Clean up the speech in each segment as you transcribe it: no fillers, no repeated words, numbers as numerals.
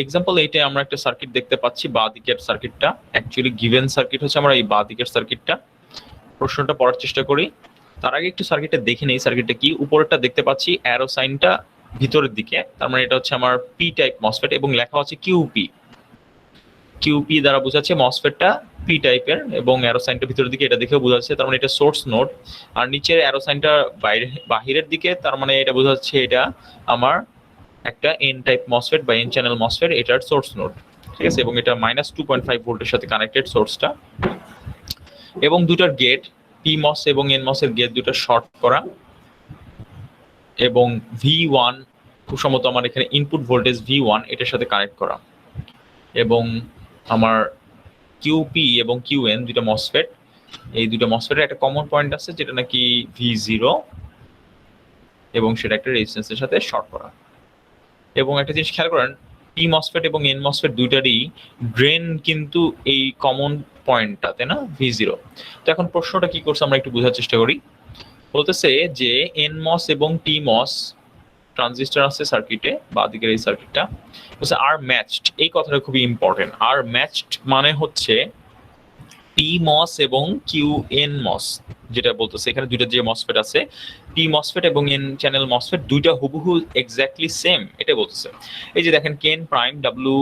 Example এইটা আমরা একটা সার্কিট দেখতে পাচ্ছি, বাঁ দিকের সার্কিটটা অ্যাকচুয়ালি গিভেন সার্কিট হচ্ছে আমরা এই বাঁ দিকের সার্কিটটা। প্রশ্নটা পড়ার চেষ্টা করি, তার আগে একটু সার্কিটটা দেখে নেই। সার্কিটটা কি, উপরেরটা দেখতে পাচ্ছি অ্যারো সাইনটা ভিতরের দিকে, তার মানে এটা হচ্ছে আমার পি টাইপ মসফেট এবং লেখা হচ্ছে কিউপি। কিউপি দ্বারা বোঝাচ্ছে মসফেটটা পি টাইপের এবং অ্যারো সাইনটা ভিতরের দিকে, এটা দেখেও বোঝা যাচ্ছে তার মানে এটা সোর্স নোড। আর নিচের অ্যারো সাইনটা বাহিরের দিকে, তার মানে এটা বোঝা যাচ্ছে এটা আমার একটা এন টাইপ মসফেট বা এন চ্যানেল মসফেট, এটার সোর্স নোড, ঠিক আছে। এবং এটা -2.5 ভোল্টের সাথে কানেক্টেড সোর্সটা, এবং দুটার গেট পি মস এবং এন মস এর গেট দুটো শর্ট করা, এবং V1 খুব সম্ভবত আমার এখানে ইনপুট ভোল্টেজ V1 এটার সাথে কানেক্ট করা, এবং আমার কিউপি এবং কিউএন দুটো মসফেট, এই দুটো মসফেটের একটা কমন পয়েন্ট আছে যেটা নাকি V0 এবং সেটা একটা রেজিস্ট্যান্সের সাথে শর্ট করা। এবং একটা জিনিস খেয়াল করেন, পি মসফেট এবং এন মসফেট দুইটারই ড্রেন কিন্তু এই কমন পয়েন্টটাতে না, V0। তো এখন প্রশ্নটা কি করছে আমরা একটু বোঝার চেষ্টা করি। বলতেছে যে এন মস এবং টি মস ট্রানজিস্টর আছে সার্কিটে, বা দিকের এই সার্কিটটা বলছে আর ম্যাচড। এই কথাটা খুবই ইম্পর্টেন্ট। আর ম্যাচড মানে হচ্ছে পি মস এবং কিউ এন মস, যেটা বলতেছে এখানে দুইটা যে মসফেট আছে, পি মসফেট এবং এন চ্যানেল মসফেট দুইটা হুবহু এক্স্যাক্টলি সেম, এটা বলতেছে। এই যে দেখেন কেন prime W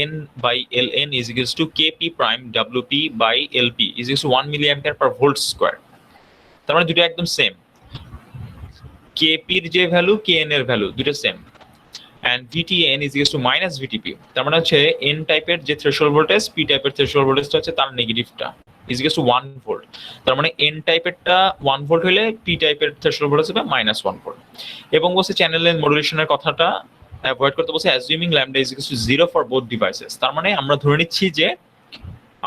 n by ln is equals to kp prime wp by lp is equals to 1 milliampere per volt square। তার মানে দুটো একদম সেম, kp এর যে ভ্যালু kn এর ভ্যালু দুটো same, and vtn is equals to minus vtp। তার মানে হচ্ছে n টাইপের যে থ্রেশহোল্ড ভোল্টেজ, p টাইপের থ্রেশহোল্ড ভোল্টেজটা হচ্ছে তার নেগেটিভটা is equals to 1 ভোল্ট। তার মানে n টাইপেরটা 1 ভোল্ট হলে p টাইপের থ্রেশহোল্ড ভোল্টেজ হবে -1 ভোল্ট। এবং বলছে চ্যানেল লেন্থ মডুলেশনের কথাটা অ্যাভয়েড করতে বলছে, assuming lambda is equal to 0 for both devices. তার মানে আমরা ধরে নিচ্ছি যে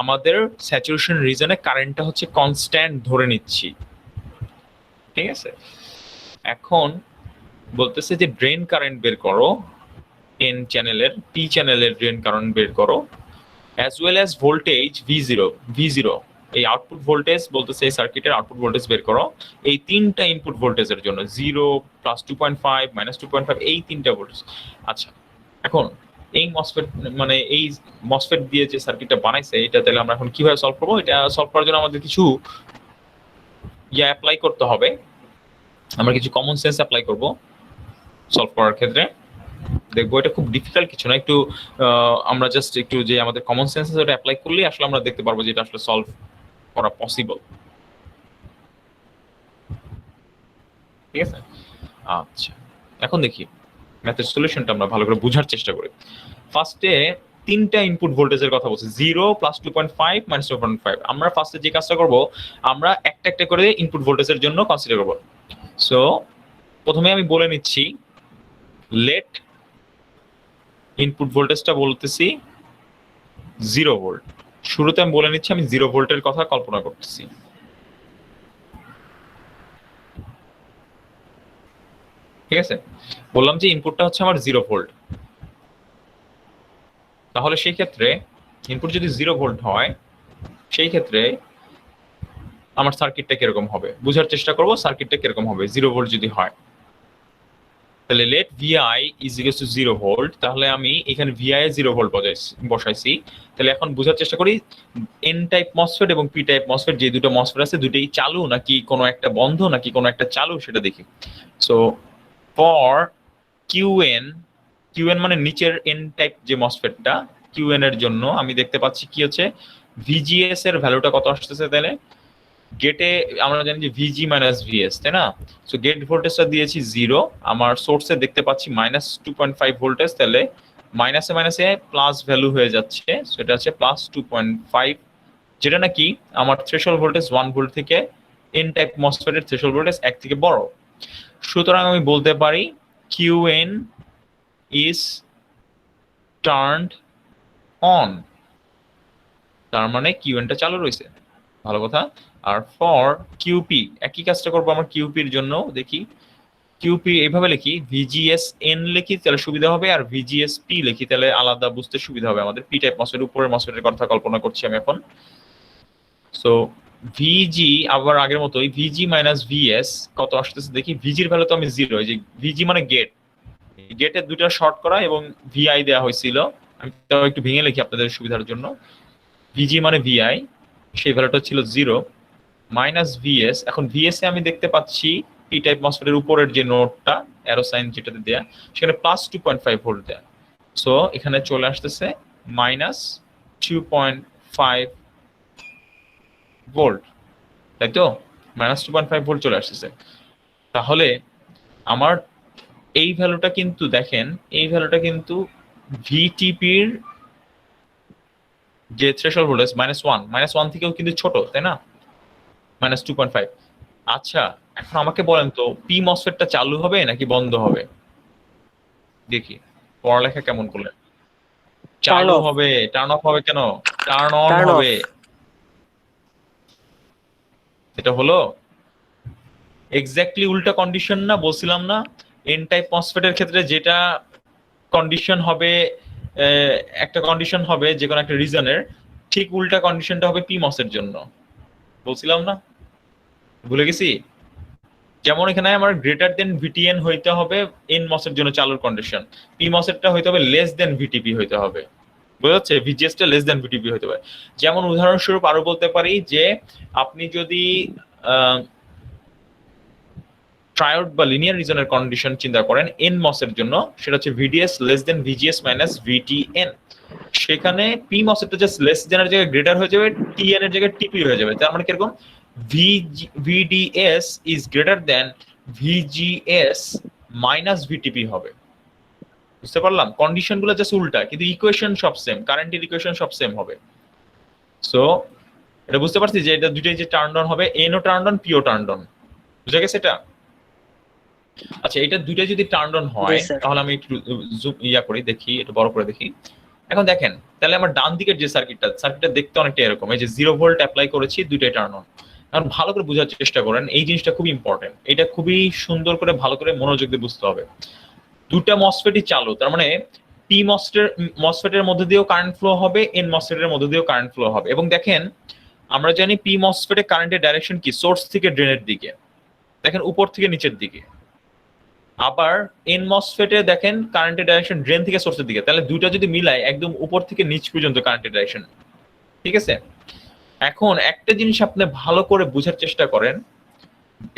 আমাদের স্যাচুরেশন রিজনে কারেন্টটা হচ্ছে কনস্ট্যান্ট ধরে নিচ্ছি, ঠিক আছে। এখন বলতেছে যে ড্রেন কারেন্ট বের করো, এন চ্যানেলের পি চ্যানেলের ড্রেন কারেন্ট বের করো, as well as voltage V0 এই আউটপুট ভোল্টেজ বলতেছে এই সার্কিটের আউটপুট ভোল্টেজ বের করো এই তিনটা ইনপুট ভোল্টেজের জন্য, 0 +2.5 -2.5 এই তিনটা ভোল্টেজ। আচ্ছা, এখন এই মসফেট মানে এই মসফেট দিয়ে যে সার্কিটটা বানাইছে এটা তাহলে আমরা এখন কিভাবে সলভ করবো? এটা সলভ করার জন্য আমাদের কিছু অ্যাপ্লাই করতে হবে, আমরা কিছু কমন সেন্স অ্যাপ্লাই করব সলভ করার ক্ষেত্রে। দেখবো এটা খুব ডিফিকাল্ট কিছু না, একটু আমরা জাস্ট একটু যে আমাদের কমন সেন্স আছে ওটা অ্যাপ্লাই করলেই আসলে আমরা দেখতে পারবো যে এটা আসলে সলভ করা পসিবল, ঠিক আছে। আচ্ছা, এখন দেখি ম্যাথের সলিউশনটা আমরা ভালো করে বোঝার চেষ্টা করি। ফার্স্টে তিনটা ইনপুট ভোল্টেজের কথা বলছি, 0 +2.5 -2.5। আমরা ফার্স্টে যে কাজটা করব, আমরা একটা একটা করে ইনপুট ভোল্টেজের জন্য কনসিডার করব। সো প্রথমে আমি বলে নিচ্ছি, লেট ইনপুট ভোল্টেজটা বলতেছি 0 ভোল্ট। শুরুতে আমি বলে নিচ্ছি আমি 0 ভোল্টের কথা কল্পনা করতেছি, ঠিক আছে। বললাম যে ইনপুটটা হচ্ছে আমার 0 ভোল্ট, তাহলে সেই ক্ষেত্রে ইনপুট যদি 0 ভোল্ট হয় সেই ক্ষেত্রে আমার সার্কিটটা কিরকম হবে বুঝার চেষ্টা করব। সার্কিটটা কিরকম হবে 0 ভোল্ট যদি হয়, তাহলে let VI is equal to 0 volt. তাহলে আমি এখানে VI এ 0 ভোল্ট বসাইছি। তাহলে এখন বোঝার চেষ্টা করি এন টাইপ মসফেট এবং পি টাইপ মসফেট যে দুটো মসফেট আছে দুটোই চালু নাকি কোনো একটা বন্ধ নাকি কোনো একটা চালু সেটা দেখি। সো ফর কিউএন মানে নিচের এন টাইপ যে মসফেটটা, কিউএন এর জন্য আমি দেখতে পাচ্ছি কি হচ্ছে VGS এর ভ্যালুটা কত আসতেছে। তাহলে গেটে আমরা জানি যে VG - VS, তাই না। সো গেট ভোল্টেজটা দিয়েছি 0, আমার সোর্সে দেখতে পাচ্ছি -2.5 ভোল্টেজ, তাহলে মাইনাসে মাইনাসে প্লাস ভ্যালু হয়ে যাচ্ছে। সো এটা হচ্ছে +2.5, যেটা নাকি আমার থ্রেশহোল্ড ভোল্টেজ 1 ভোল্ট থেকে এন টাইপ মসফেটের থ্রেশহোল্ড ভোল্টেজ 1 থেকে বড়। সুতরাং আমি বলতে পারি QN is turned on, তার মানে QNটা চালু রয়েছে, ভালো কথা। আর ফর QP একই কাজটা করবো আমার QP এর জন্য। দেখি QP এইভাবে লিখি, VGS-N লিখি তাহলে সুবিধা হবে, আর VGS-P লিখি তাহলে আলাদা বুঝতে সুবিধা হবে। আমাদের পি টাইপ মসফেট উপরের মসফেটের কথা কল্পনা করছি আমি এখন। সো VG আবার আগের মতোই VG - VS কত আসতেছে দেখি। VG এর ভ্যালু তো আমি 0, এই যে VG মানে গেট, গেটের দুইটা শর্ট করা এবং ভিআই দেওয়া হয়েছিল। আমি তাও একটু ভেঙে লিখি আপনাদের সুবিধার জন্য। ভিজি মানে ভিআই, সেই ভ্যালুটা ছিল 0 মাইনাস ভিএস। এখন ভিএস এ আমি দেখতে পাচ্ছি পি টাইপ মসফেটের উপরের যে নোটটা অ্যারো সাইন যেটাতে দেয়া, সেখানে প্লাস 2.5 ভোল্ট দেয়া। সো এখানে চলে আসতেছে মাইনাস 2.5 ভোল্ট, তাই তো? মাইনাস 2.5 ভোল্ট চলে আসতেছে। তাহলে আমার এই ভ্যালুটা কিন্তু দেখেন, এই ভ্যালুটা কিন্তু ভিটিপির যে থ্রেশহোল্ড ভোল্টেজ -1 থেকেও কিন্তু ছোট, তাই না? -2.5। আচ্ছা, এখন আমাকে বলেন তো পি মসফেটটা চালু হবে নাকি বন্ধ হবে? দেখি পড়ালেখা কেমন করলেন। চালু হবে। টার্ন অফ হবে কেন? টার্ন অন হবে। এটা হলো এক্স্যাক্টলি উল্টা কন্ডিশন না? বলছিলাম না এন টাইপ মসফেটের ক্ষেত্রে যেটা কন্ডিশন হবে, একটা কন্ডিশন হবে যে কোনো একটা রিজনের, ঠিক উল্টা কন্ডিশনটা হবে পি মসের জন্য। বলছিলাম না? ভুলে গেছি? যেমন এখানে আমার গ্রেটার দেন ভিটিএন হইতে হবে এন মসের জন্য চালুর কন্ডিশন, পি মসেরটা হইতে হবে লেস দেন ভিটিপি হইতে হবে। বোঝা যাচ্ছে? ভিজিএসটা লেস দেন ভিটিপি হইতে হবে। যেমন উদাহরণস্বরূপ আরো বলতে পারি যে আপনি যদি ট্রায়োড বা লিনিয়ার রিজনের কন্ডিশন চিন্তা করেন এন মসের জন্য, সেটা হচ্ছে VDS less than VGS minus VTN. সেখানে পি মসেরটা জাস্ট লেস দেনের জায়গায় গ্রেটার হয়ে যাবে, টিএন এর জায়গায় টিপি হয়ে যাবে। তার মানে কিরকম? VDS is greater than VGS minus VTP হবে। বুঝতে পারলাম? কন্ডিশন গুলো জাস্ট উল্টা, কিন্তু ইকুয়েশন সব সেম, কারেন্টের ইকুয়েশন সব সেম হবে। সো এটা বুঝতে পারছি যে এটা দুইটাই যে টার্ন অন হবে, NO turn on, PO turn on. বুঝা গেছে এটা? আচ্ছা, এটা দুইটা যদি টার্ন অন হয় তাহলে আমি একটু জুম করি, দেখি এটা বড় করে দেখি। এখন দেখেন তাহলে আমার ডান দিকের যে সার্কিটটা দেখতে অনেকটা এরকম, এই যে 0 ভোল্ট অ্যাপ্লাই করেছি, দুইটাই টার্ন অন। এখন ভালো করে বোঝার চেষ্টা করেন, এই জিনিসটা খুবই ইম্পর্টেন্ট, এটা খুবই সুন্দর করে ভালো করে মনোযোগ দিয়ে বুঝতে হবে। দুটা মসফেটই চালু, তার মানে পি মসফেটের মধ্যে দিয়েও কারেন্ট ফ্লো হবে, এন মসফেটের মধ্যে দিয়েও কারেন্ট ফ্লো হবে। এবং দেখেন আমরা জানি পি মসফেটে কারেন্টের ডাইরেকশন কি? সোর্স থেকে ড্রেনের দিকে, দেখেন উপর থেকে নিচের দিকে। আবার এন মসফেটে দেখেন কারেন্টের ডাইরেকশন ড্রেন থেকে সোর্সের দিকে। তাহলে দুইটা যদি মিলাই একদম উপর থেকে নিচ পর্যন্ত কারেন্টের ডাইরেকশন, ঠিক আছে? এখন একটা জিনিস আপনি ভালো করে বোঝার চেষ্টা করেন,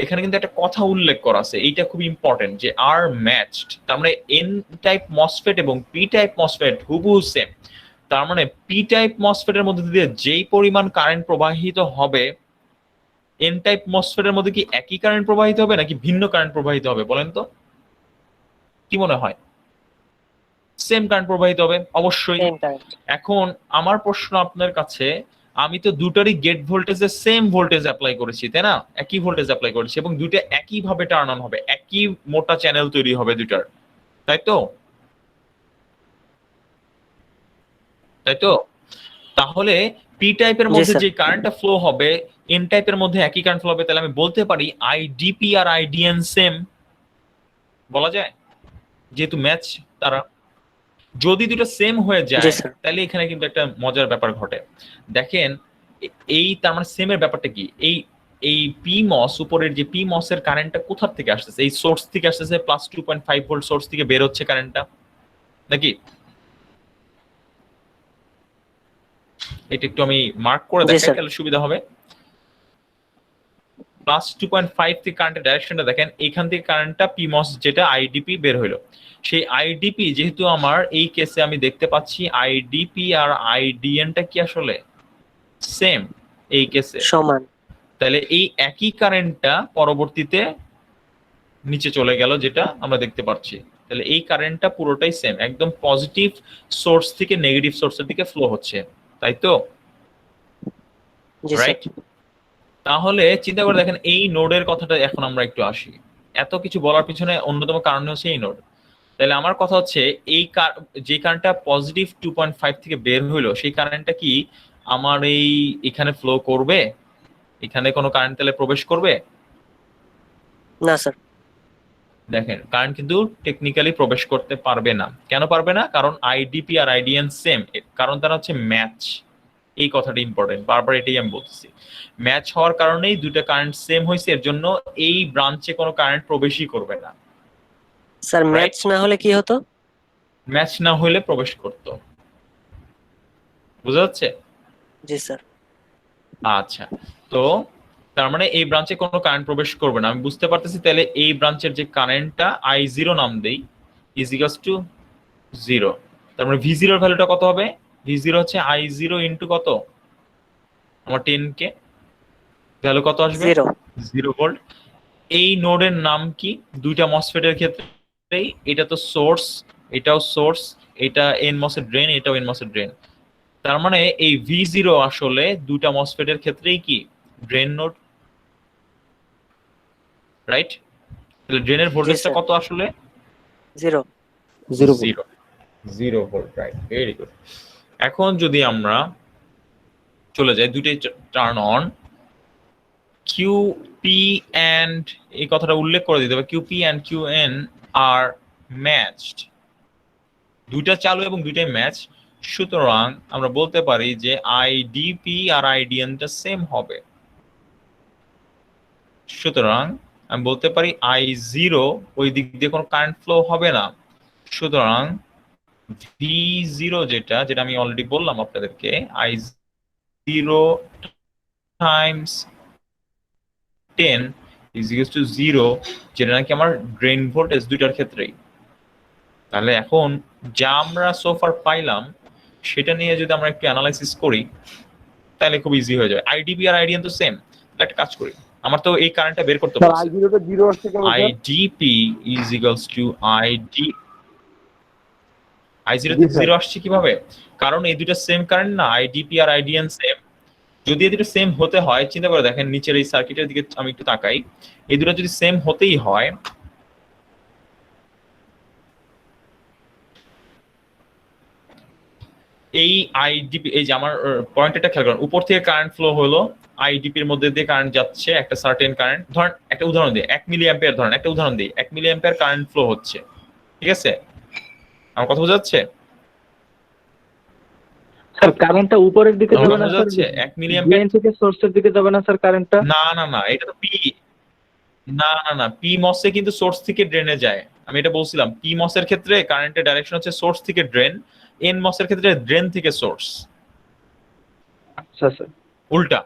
এখানে কিন্তু একটা কথা উল্লেখ করা আছে, এইটা খুব ইম্পর্টেন্ট, যে আর ম্যাচড। তার মানে এন টাইপ মসফেট এবং পি টাইপ মসফেট হুবহু সেম। তার মানে পি টাইপ মসফেটের মধ্যে দিয়ে যেই পরিমাণ কারেন্ট প্রবাহিত হবে, এন টাইপ মসফেটের মধ্যে কি একই কারেন্ট প্রবাহিত হবে নাকি ভিন্ন কারেন্ট প্রবাহিত হবে বলেন তো? কি মনে হয়? সেম কারেন্ট প্রবাহিত হবে অবশ্যই। এখন আমার প্রশ্ন আপনার কাছে, আমি তো দুটারই গেট ভোল্টেজে সেম ভোল্টেজ অ্যাপ্লাই করেছি, তাই না? একই ভোল্টেজ অ্যাপ্লাই করেছি এবং দুইটা একই ভাবে টার্ন অন হবে, একই মোটা চ্যানেল তৈরি হবে দুইটার, তাই তো? তাই তো? তাহলে পি টাইপের মধ্যে যে কারেন্টটা ফ্লো হবে, এন টাইপের মধ্যে একই কারেন্ট ফ্লো হবে, তাহলে আমি বলতে পারি আইডিপি আর আইডিএন সেম। বলা যায় যেহেতু ম্যাচ তারা। যদি দুটো সেম হয়ে যায় তাহলে এখানে কিন্তু একটা মজার ব্যাপার ঘটে। দেখেন এই তার মানে সেমের ব্যাপারটা কি? এই পি মস, উপরের যে পি মসের কারেন্টটা কোথা থেকে আসতেছে? এই সোর্স থেকে আসতেছে, প্লাস 2.5 ভোল্ট সোর্স থেকে বের হচ্ছে কারেন্টটা, নাকি? এটা একটু আমি মার্ক করে দেখাই তাহলে সুবিধা হবে। প্লাস 2.5 থেকে কারেন্টের ডাইরেকশনটা দেখেন, এখান থেকে কারেন্টটা পি মস যেটা আইডিপি বের হইলো, সেই আইডিপি যেহেতু আমার এই কেসে আমি দেখতে পাচ্ছি আইডিপি আর আইডিএনটা কি আসলে সেম এই কেসে সমান, তাহলে এই একই কারেন্টটা পরবর্তীতে নিচে চলে গেল যেটা আমরা দেখতে পাচ্ছি। তাহলে এই কারেন্টটা পুরোটাই সেম, একদম পজিটিভ সোর্স থেকে নেগেটিভ সোর্সের দিকে ফ্লো হচ্ছে, তাই তো? রাইট? তাহলে চিন্তা করে দেখেন এই নোডের কথাটা এখন আমরা একটু আসি। এত কিছু বলার পিছনে অন্যতম কারণ হচ্ছে এই নোড। তাহলে আমার কথা হচ্ছে এই যে কারেন্টটা পজিটিভ 2.5 থেকে বের হইলো, সেই কারেন্টটা কি আমার এই এখানে ফ্লো করবে? এখানে কোনো কারেন্ট তাহলে প্রবেশ করবে না স্যার? দেখেন কারেন্ট কিন্তু টেকনিক্যালি প্রবেশ করতে পারবে না। কেন পারবে না? কারণ আইডিপি আর আইডিএন সেম, কারণ তারা হচ্ছে ম্যাচ। এই কথাটা ইম্পর্টেন্ট, বারবার এটাই আমি বলতেছি। ম্যাচ হওয়ার কারণেই দুইটা কারেন্ট সেম হয়েছে, এর জন্য এই ব্রাঞ্চে কোনো কারেন্ট প্রবেশই করবে না। স্যার ম্যাচ না হলে কি হতো? ম্যাচ না হলে প্রবেশ করতো। বুঝা যাচ্ছে? জি স্যার। আচ্ছা, তো তার মানে এই ব্রাঞ্চে কোনো কারেন্ট প্রবেশ করবে না, আমি বুঝতে পারতেছি। তাহলে এই ব্রাঞ্চের যে কারেন্টটা I0 নাম দেই, ইজ ইকুয়ালস টু 0। তার মানে V0 এর ভ্যালুটা কত হবে? V0 হচ্ছে I0 ইন্টু কত, আমার 10K, ভ্যালু কত আসবে? 0। 0 ভোল্ট। এই নোডের নাম কি? দুইটা মসফেটের ক্ষেত্রেই, এটা তো সোর্স, এটাও সোর্স, এটা এনমস এর ড্রেন, এটাও এনমস এর ড্রেন। তার মানে এই V0 আসলে দুইটা মসফেটের ক্ষেত্রেই কি ড্রেন নোড, রাইট? তাহলে ড্রেনের জি ভোল্টেজটা স্যার। কত আসলে? 0। 0 0 ভোল্ট, রাইট, ভেরি গুড। এখন যদি আমরা চলে যাই দুইটাই টার্ন অন, QP and এই কথাটা উল্লেখ করে দিতে হবে, QP and QN আর ম্যাচড, দুইটা চালু এবং দুইটাই ম্যাচ। সুতরাং আমরা বলতে পারি যে IDP আর IDN টা সেম হবে। সুতরাং আমি বলতে পারি I0 ওই দিক দিয়ে কোনো কারেন্ট ফ্লো হবে না। সুতরাং V0 যেটা যেটা আমি অলরেডি বললাম আপনাদেরকে, I0 Times 10 is equals two 0, যেটা নাকি আমার ড্রেন ভোল্টেজ দুইটার ক্ষেত্রেই। তাহলে এখন যা আমরা সোফার পাইলাম সেটা নিয়ে যদি আমরা একটু অ্যানালাইসিস করি তাহলে খুব ইজি হয়ে যায়। আইডিপি আর আইডিএন তো সেম। একটা কাজ করি, আমার তো এই কারেন্টটা বের করতে স্যার বলছে। I0 টা 0 আসছে কেন sir? IDP is equals two ID, I0 জি থেকে স্যার। 0 আসছে কিভাবে? কারণ এই দুটো সেম কারেন্ট না, আইডিপি আর আইডিএন সেম। যদি এই দুটো সেম হতে হয়, চিন্তা করে দেখেন নিচের এই সার্কিটের দিকে আমি একটু তাকাই, এই দুটো যদি সেম হতেই হয়, এই আইডিপি, এই যে আমার পয়েন্টটা খেয়াল করেন, উপর থেকে কারেন্ট ফ্লো হলো, আইডিপির মধ্যে দিয়ে কারেন্ট যাচ্ছে একটা সার্টেন কারেন্ট, ধরেন একটা উদাহরণ দিই 1 মিলি অ্যাম্পিয়ার, ধরেন একটা উদাহরণ দিই 1 মিলি অ্যাম্পিয়ার কারেন্ট ফ্লো হচ্ছে, ঠিক আছে? আমার কথা বোঝা যাচ্ছে? স্যার কারেন্টটা উপরের দিকে আমার যাবে কথা না বোঝা স্যার, যাচ্ছে? 1 মিলি ড্রেন অ্যাম্পিয়ার, থেকে সোর্সের দিকে যাবে না স্যার কারেন্টটা? না না না, এটা তো পি, না না না, পি মসে কিন্তু সোর্স থেকে ড্রেনে যায়। আমি এটা বলছিলাম, পি মসের ক্ষেত্রে কারেন্টের ডাইরেকশন হচ্ছে সোর্স থেকে ড্রেন, এন মসের ক্ষেত্রে ড্রেন থেকে সোর্স, আচ্ছা স্যার। উল্টা,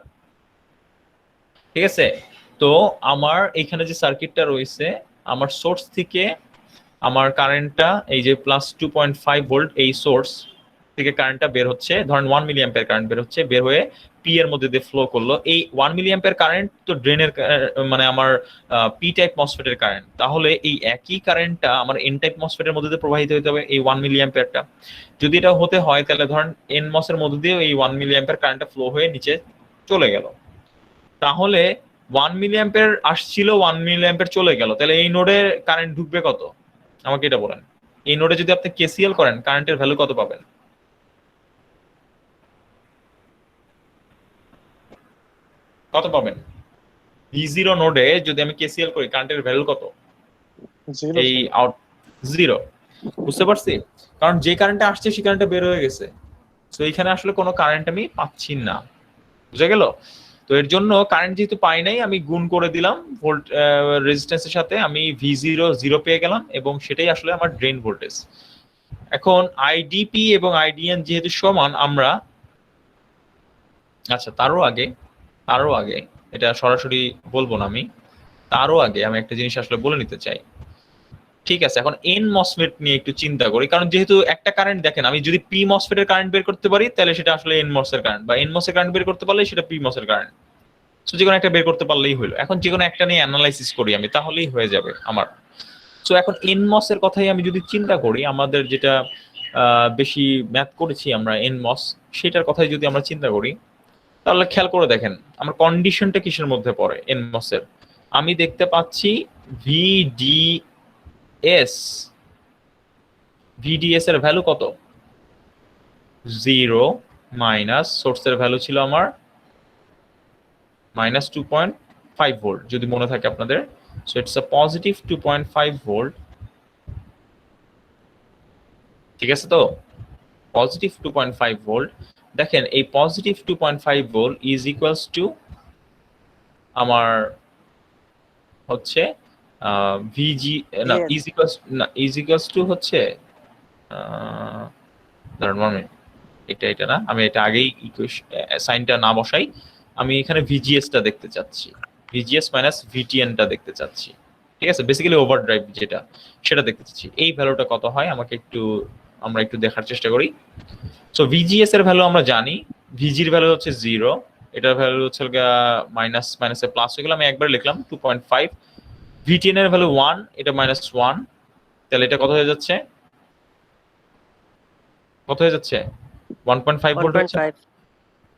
ঠিক আছে? তো আমার এখানে যে সার্কিটটা রয়েছে, আমার সোর্স থেকে আমার কারেন্টটা এই যে প্লাস 2.5 ভোল্ট, এই সোর্স থেকে কারেন্টটা বের হচ্ছে, ধরেন 1 মিলি অ্যাম্পিয়ার কারেন্ট বের হচ্ছে, বের হয়ে পি এর মধ্যে দিয়ে ফ্লো করলো। এই 1 মিলি অ্যাম্পিয়ার কারেন্ট তো ড্রেনের, মানে আমার পি টাইপ মসফেটের কারেন্ট, তাহলে এই একই কারেন্টটা আমার এন টাইপ মসফেটের মধ্যে দিয়ে প্রবাহিত হতে হবে, এই 1 মিলি অ্যাম্পিয়ারটা। যদি এটা হতে হয় তাহলে ধরেন এন মসের মধ্যে দিয়ে এই 1 মিলি অ্যাম্পিয়ার কারেন্টটা ফ্লো হয়ে নিচে চলে গেল। তাহলে 1 মিলি অ্যাম্পিয়ার আসছিল, 1 মিলি অ্যাম্পিয়ার চলে গেল, তাহলে এই নোডে কারেন্ট ঢুকবে কত? আমাকে এটা বলেন। এই নোডে যদি আপনি কেসিএল করেন কারেন্টের ভ্যালু কত পাবেন? কত পাবেন? V0 নোডে যদি আমি কেসিএল করি কারেন্টের ভ্যালু কত? এই আউট 0। বুঝতে পারছি? কারণ যে কারেন্টটা আসছে সেই কারেন্টটা বের হয়ে গেছে, তো এখানে আসলে কোনো কারেন্ট আমি পাচ্ছি না। বুঝা গেল? তো এর জন্য কারেন্ট যেহেতু পাই নাই, আমি গুণ করে দিলাম ভোল্ট রেজিস্ট্যান্সের সাথে, আমি V0 0 পেয়ে গেলাম, এবং সেটাই আসলে আমার ড্রেন ভোল্টেজ। এখন আইডিপি এবং আইডিএন যেহেতু সমান, আমরা, আচ্ছা তারও আগে এটা সরাসরি বলবো না আমি, তারও আগে আমি একটা জিনিস আসলে বলে নিতে চাই। ঠিক আছে, এখন এন মসফেট নিয়ে একটু চিন্তা করি, কারণ যেহেতু একটা কারেন্ট, দেখেন আমি যদি পি মসফেটের কারেন্ট বের করতে পারি তাহলে সেটা আসলে এন মসের কারেন্ট, বা এন মসের কারেন্ট বের করতে পারলে সেটা পি মসের কারেন্ট। সো যে কোনো একটা বের করতে পারলেই হলো। এখন যে কোনো একটা নিয়ে অ্যানালাইসিস করি আমি, তাহলেই হয়ে যাবে আমার। সো এখন এনমস এর কথাই আমি যদি চিন্তা করি, আমাদের যেটা বেশি ম্যাথ করেছি আমরা এনমস, সেটার কথাই যদি আমরা চিন্তা করি, তাহলে খেয়াল করে দেখেন আমার কন্ডিশনটা কিসের মধ্যে পড়ে এনমস এর। আমি দেখতে পাচ্ছি ভিডিএস, ভিডিএস এর ভ্যালু কত? 0 মাইনাস সোর্সের ভ্যালু ছিল আমার মাইনাস 2.5 ভোল্ট, যদি মনে থাকে আপনাদের। So it's a positive 2.5 volt, ঠিক আছে? তো পজিটিভ 2.5 ভোল্ট, দেখেন এই positive 2.5 volt is equals two আমার হচ্ছে ভিজি না Yes. ইজ ইকুয়ালস টু হচ্ছে দাঁড়ান 1 মিনিট, এটা না, আমি এটা আগেই সাইনটা না বসাই, আমি এখানে ভিজিএস টা দেখতে চাচ্ছি, ভিজিএস মাইনাস ভিটিএন টা দেখতে চাচ্ছি, ঠিক আছে, বেসিক্যালি ওভারড্রাইভ যেটা সেটা দেখতে চাচ্ছি। এই ভ্যালুটা কত হয় আমাকে আমরা একটু দেখার চেষ্টা করি। সো ভিজিএস এর ভ্যালু আমরা জানি, ভিজির ভ্যালু হচ্ছে 0, এটার ভ্যালু হচ্ছে মাইনাস মাইনাসে প্লাস হয়ে গেল, আমি একবার লিখলাম 2.5, ভিটিএন এর ভ্যালু 1, এটা -1, তাহলে এটা কত হয়ে যাচ্ছে, 1.5 ভোল্ট হচ্ছে। 1.5,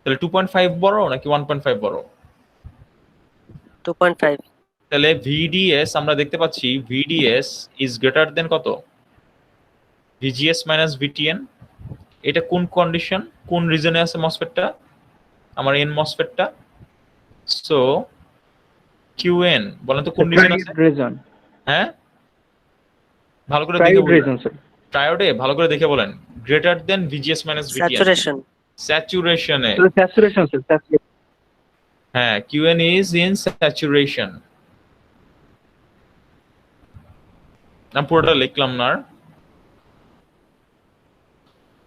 তাহলে 2.5 বড় নাকি 1.5 বড়? 2.5, তাহলে ভিডিএস আমরা দেখতে পাচ্ছি ভিডিএস ইজ গ্রেটার দেন কত, ভিজিএস মাইনাস ভিটিএন। এটা কোন কন্ডিশন, কোন রিজনে আছে মসফেটটা, আমার এন মসফেটটা। সো কিউএন বলেন তো কোন রিজন আছে? রিজন, হ্যাঁ, ভালো করে দেখে বলেন, রিজন স্যার। ট্রায়োডে ভালো করে দেখে বলেন, greater than VGS minus VTN, saturation, স্যাচুরেশনে। Saturation sir, saturation. হ্যাঁ, কিউএন ইজ ইন স্যাচুরেশন। আমি পুরোটা লিখলাম না,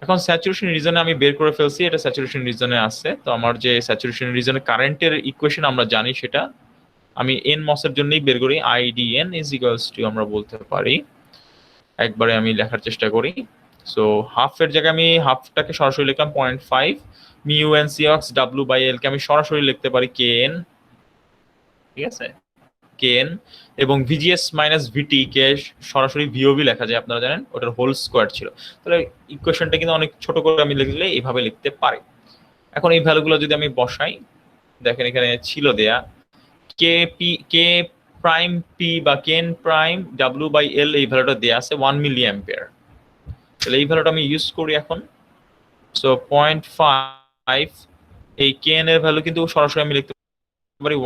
এখন স্যাচুরেশন রিজনে আমি বের করে ফেলছি, এটা স্যাচুরেশন রিজনে আছে। তো আমার যে স্যাচুরেশন রিজনে কারেন্টের ইকুয়েশন আমরা জানি, সেটা আমি এন মসের জন্যই বের করি, আইডিএন ইজ ইকুয়ালস টু, আমরা বলতে পারি, একবারে আমি লেখার চেষ্টা করি। সো হাফের জায়গায় আমি হাফটাকে সরাসরি লিখলাম 0.5, mu n C ox W by L কে আমি সরাসরি লিখতে পারি কে এন, ঠিক আছে, কেএন, এবং ভিজিএস মাইনাস ভিটি কে সরাসরি ভিওবি লেখা যায়, আপনারা জানেন ওটার হোল স্কোয়ার ছিল। তাহলে ইকুয়েশনটা কিন্তু অনেক ছোট করে আমি লিখলে এইভাবে লিখতে পারি। এখন এই ভ্যালুগুলো যদি আমি বসাই, দেখেন এখানে ছিল দেয়া কে প্রাইম পি বা কেন প্রাইম ডাব্লিউ বাই এল, এই ভ্যালুটা দেয়া আছে 1 মিলি অ্যাম্পিয়ার। তাহলে এই ভ্যালুটা আমি ইউজ করি এখন। সো 0.5, এই কেন এর ভ্যালু কিন্তু সরাসরি আমি লিখতে পারি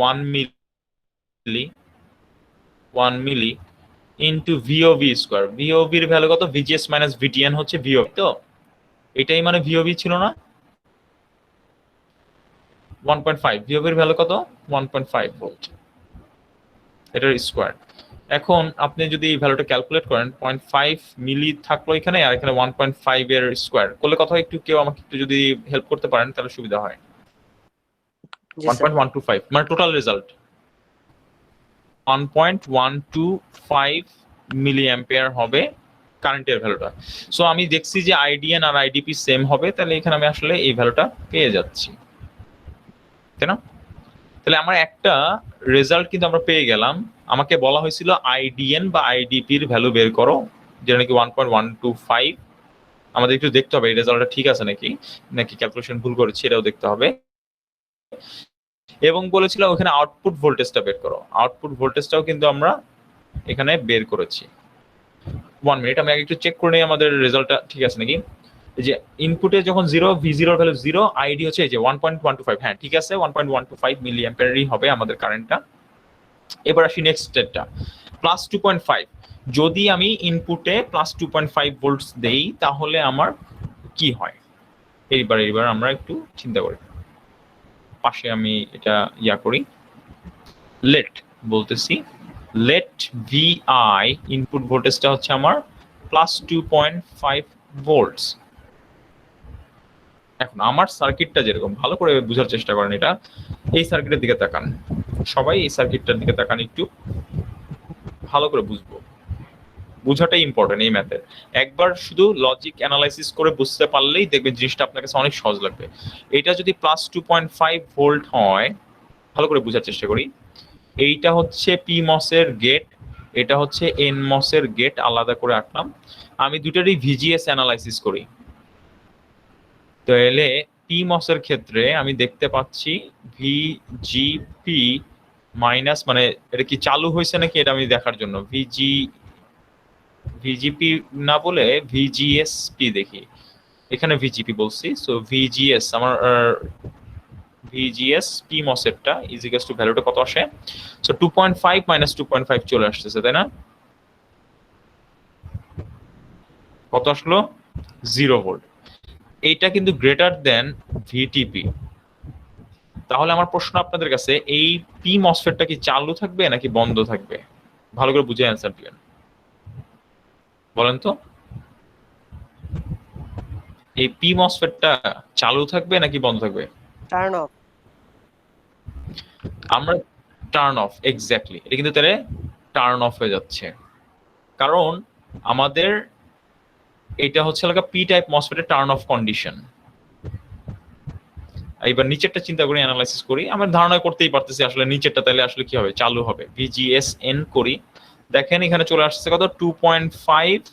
1 মিলি ইন্টু ভিওভি স্কোয়ার। ভিওভি এর ভ্যালু কত, ভিজিএস মাইনাস ভিটিএন হচ্ছে ভিওভি, তো এটাই মানে ভিওভি ছিল না, 1.5, ভিওভি এর ভ্যালু কত, 1.5 ভোল্ট, এটার স্কোয়ার। এখন আপনি যদি এই ভ্যালুটা ক্যালকুলেট করেন, 0.5 মিলি থাকলো এখানে, আর এখানে 1.5 এর স্কোয়ার করলে কত হয়, একটু কেউ আমাকে একটু যদি হেল্প করতে পারেন তাহলে সুবিধা হয়। জি স্যার, 1.125 মানে টোটাল রেজাল্ট 1.125 মিলি অ্যাম্পিয়ার হবে কারেন্টের ভ্যালুটা। সো আমি দেখছি যে আইডিএন আর আইডিপি সেম হবে, তাহলে এখানে আমি আসলে এই ভ্যালুটা পেয়ে যাচ্ছি, তাই না? তাহলে আমার একটা রেজাল্ট কিন্তু আমরা পেয়ে গেলাম। আমাকে বলা হয়েছিল আইডিএন বা আইডিপির ভ্যালু বের করো, যেটা নাকি 1.125। আমাদের একটু দেখতে হবে এই রেজাল্টটা ঠিক আছে নাকি, নাকি ক্যালকুলেশন ভুল করেছি, এটাও দেখতে হবে। এবং বলেছিল ওখানে আউটপুট ভোল্টেজটা বের করো, আউটপুট ভোল্টেজটাও কিন্তু আমরা এখানে বের করেছি। 1 মিনিট, আমি আগে একটু চেক করে নিই আমাদের রেজাল্টটা ঠিক আছে নাকি। এই যে ইনপুটে যখন 0, V0 ভ্যালু 0, আইডি হচ্ছে এই যে 1.125, হ্যাঁ ঠিক আছে, 1.125 মিলি অ্যাম্পিয়ারই হবে আমাদের কারেন্টটা। এবার আসি নেক্সট স্টেপটা, প্লাস 2.5। যদি আমি ইনপুটে প্লাস 2.5 ভোল্টস দেই তাহলে আমার কি হয়, এইবার আমরা একটু চিন্তা করি। পাশে আমি এটা করি, লেট বলতেছি, লেট ভিআই ইনপুট ভোল্টেজটা হচ্ছে আমার প্লাস 2.5 ভোল্টস। এখন আমার সার্কিটটা যেরকম, ভালো করে বোঝার চেষ্টা করেন, এটা এই সার্কিটের দিকে তাকান, সবাই এই সার্কিটটার দিকে তাকান, একটু ভালো করে বুঝবো, বোঝাটাই ইম্পর্টেন্ট এই ম্যাথের। একবার শুধু লজিক অ্যানালাইসিস করে বুঝতে পারলেই দেখবেন জিনিসটা আপনার কাছে অনেক সহজ লাগবে। এটা যদি প্লাস 2.5 ভোল্ট হয়, ভালো করে বোঝার চেষ্টা করি, এইটা হচ্ছে পি মসের গেট, এটা হচ্ছে এন মসের গেট, আলাদা করে আঁকলাম। আমি দুটারই ভিজিএস অ্যানালাইসিস করি, তাহলে পি মসের ক্ষেত্রে আমি দেখতে পাচ্ছি ভিজিপি মাইনাস, মানে এটা কি চালু হয়েছে নাকি এটা আমি দেখার জন্য ভিজিপি না বলে ভিজিএসপি দেখি, এখানে ভিজিপি বলছি। সো ভিজিএস আমার ভিজিএস পি মসেটটা ইজ ইকুয়ালস টু ভ্যালুটা কত আসে, সো 2.5 মাইনাস 2.5 চলে আসতেছে, তাই না? কত আসলো, 0 ভোল্ট। এইটা কিন্তু গ্রেটার দেন ভিটিপি। তাহলে আমার প্রশ্ন আপনাদের কাছে, এই পি মসফেটটা কি চালু থাকবে নাকি বন্ধ থাকবে? ভালো করে বুঝে অ্যান্সার দিবেন। বলেন তো এই পি মসফেটটা চালু থাকবে নাকি বন্ধ থাকবে? Turn off. আমরা টার্ন অফ, এক্স্যাক্টলি, এটা কিন্তু তাহলে টার্ন অফ হয়ে যাচ্ছে, কারণ আমাদের এটা হচ্ছে লাগা পি টাইপ মসফেটের টার্ন অফ কন্ডিশন। এবার নিচেরটা চিন্তা করি, অ্যানালাইসিস করি, আমরা ধারণা করতেই পারতেছি আসলে নিচেরটা তাহলে আসলে কি হবে, চালু হবে। ভিজিএস এন করি, দেখেন এখানে চলে আসছে কত 2.5,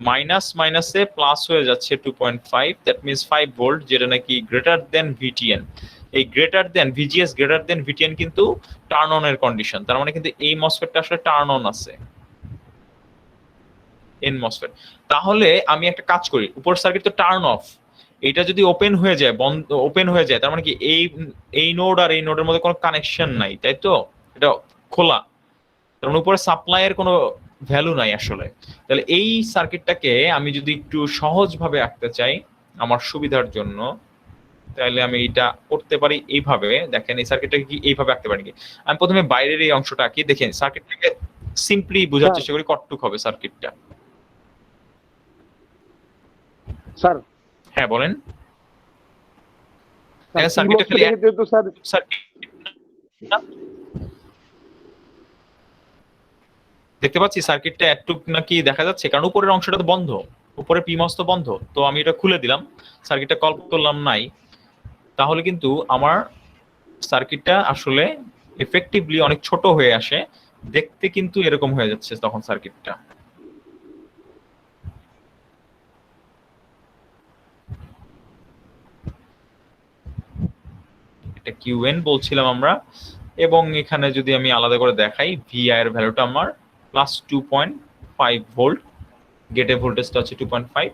মাইনাস মাইনাসে প্লাস হয়ে যাচ্ছে 2.5, দ্যাট মিনস 5 ভোল্ট, যেটা নাকি গ্রেটার দেন ভিটিএন। এই greater than VGS greater than VTN কিন্তু টার্ন অন এর কন্ডিশন, তার মানে কিন্তু এই মসফেটটা আসলে টার্ন অন আছে, এন মসফেট। তাহলে আমি একটা কাজ করি, উপর সার্কিট তো টার্ন অফ, এটা যদি ওপেন হয়ে যায়, বন্ধ ওপেন হয়ে যায়, তার মানে কি এই নোড আর এই নোডের মধ্যে কোনো কানেকশন নাই, তাই তো? এটা খোলা, তার মানে উপরে সাপ্লাইয়ের কোনো ভ্যালু নাই আসলে। তাহলে এই সার্কিটটাকে আমি যদি একটু সহজভাবে আঁকতে চাই আমার সুবিধার জন্য, তাহলে আমি এটা করতে পারি এইভাবে। দেখেন এই সার্কিটটাকে কি এইভাবে আঁকতে পারি কি, আমি প্রথমে বাইরের এই অংশটা আঁকি। দেখেন সার্কিটটাকে সিম্পলি বোঝার চেষ্টা করি, কতটুক হবে সার্কিটটা। স্যার হ্যাঁ বলেন। স্যার সার্কিটটা খালি ক্ষেত্রে তো স্যার সার্কিট দেখতে পাচ্ছি, সার্কিটটা একটুক নাকি দেখা যাচ্ছে, কারণ উপরের অংশটা তো বন্ধ, উপরে পিমস তো বন্ধ। তো আমি এটা খুলে দিলাম, সার্কিটটা কল করলাম নাই, তাহলে কিন্তু আমার সার্কিটটা আসলে এফেক্টিভলি অনেক ছোট হয়ে আসে, দেখতে কিন্তু এরকম হয়ে যাচ্ছে তখন সার্কিটটা। এটা কিউএন বলছিলাম আমরা, এবং এখানে যদি আমি আলাদা করে দেখাই, ভিআই এর ভ্যালুটা আমার প্লাস 2.5 ভোল্ট, গেটে ভোল্টেজটা হচ্ছে 2.5,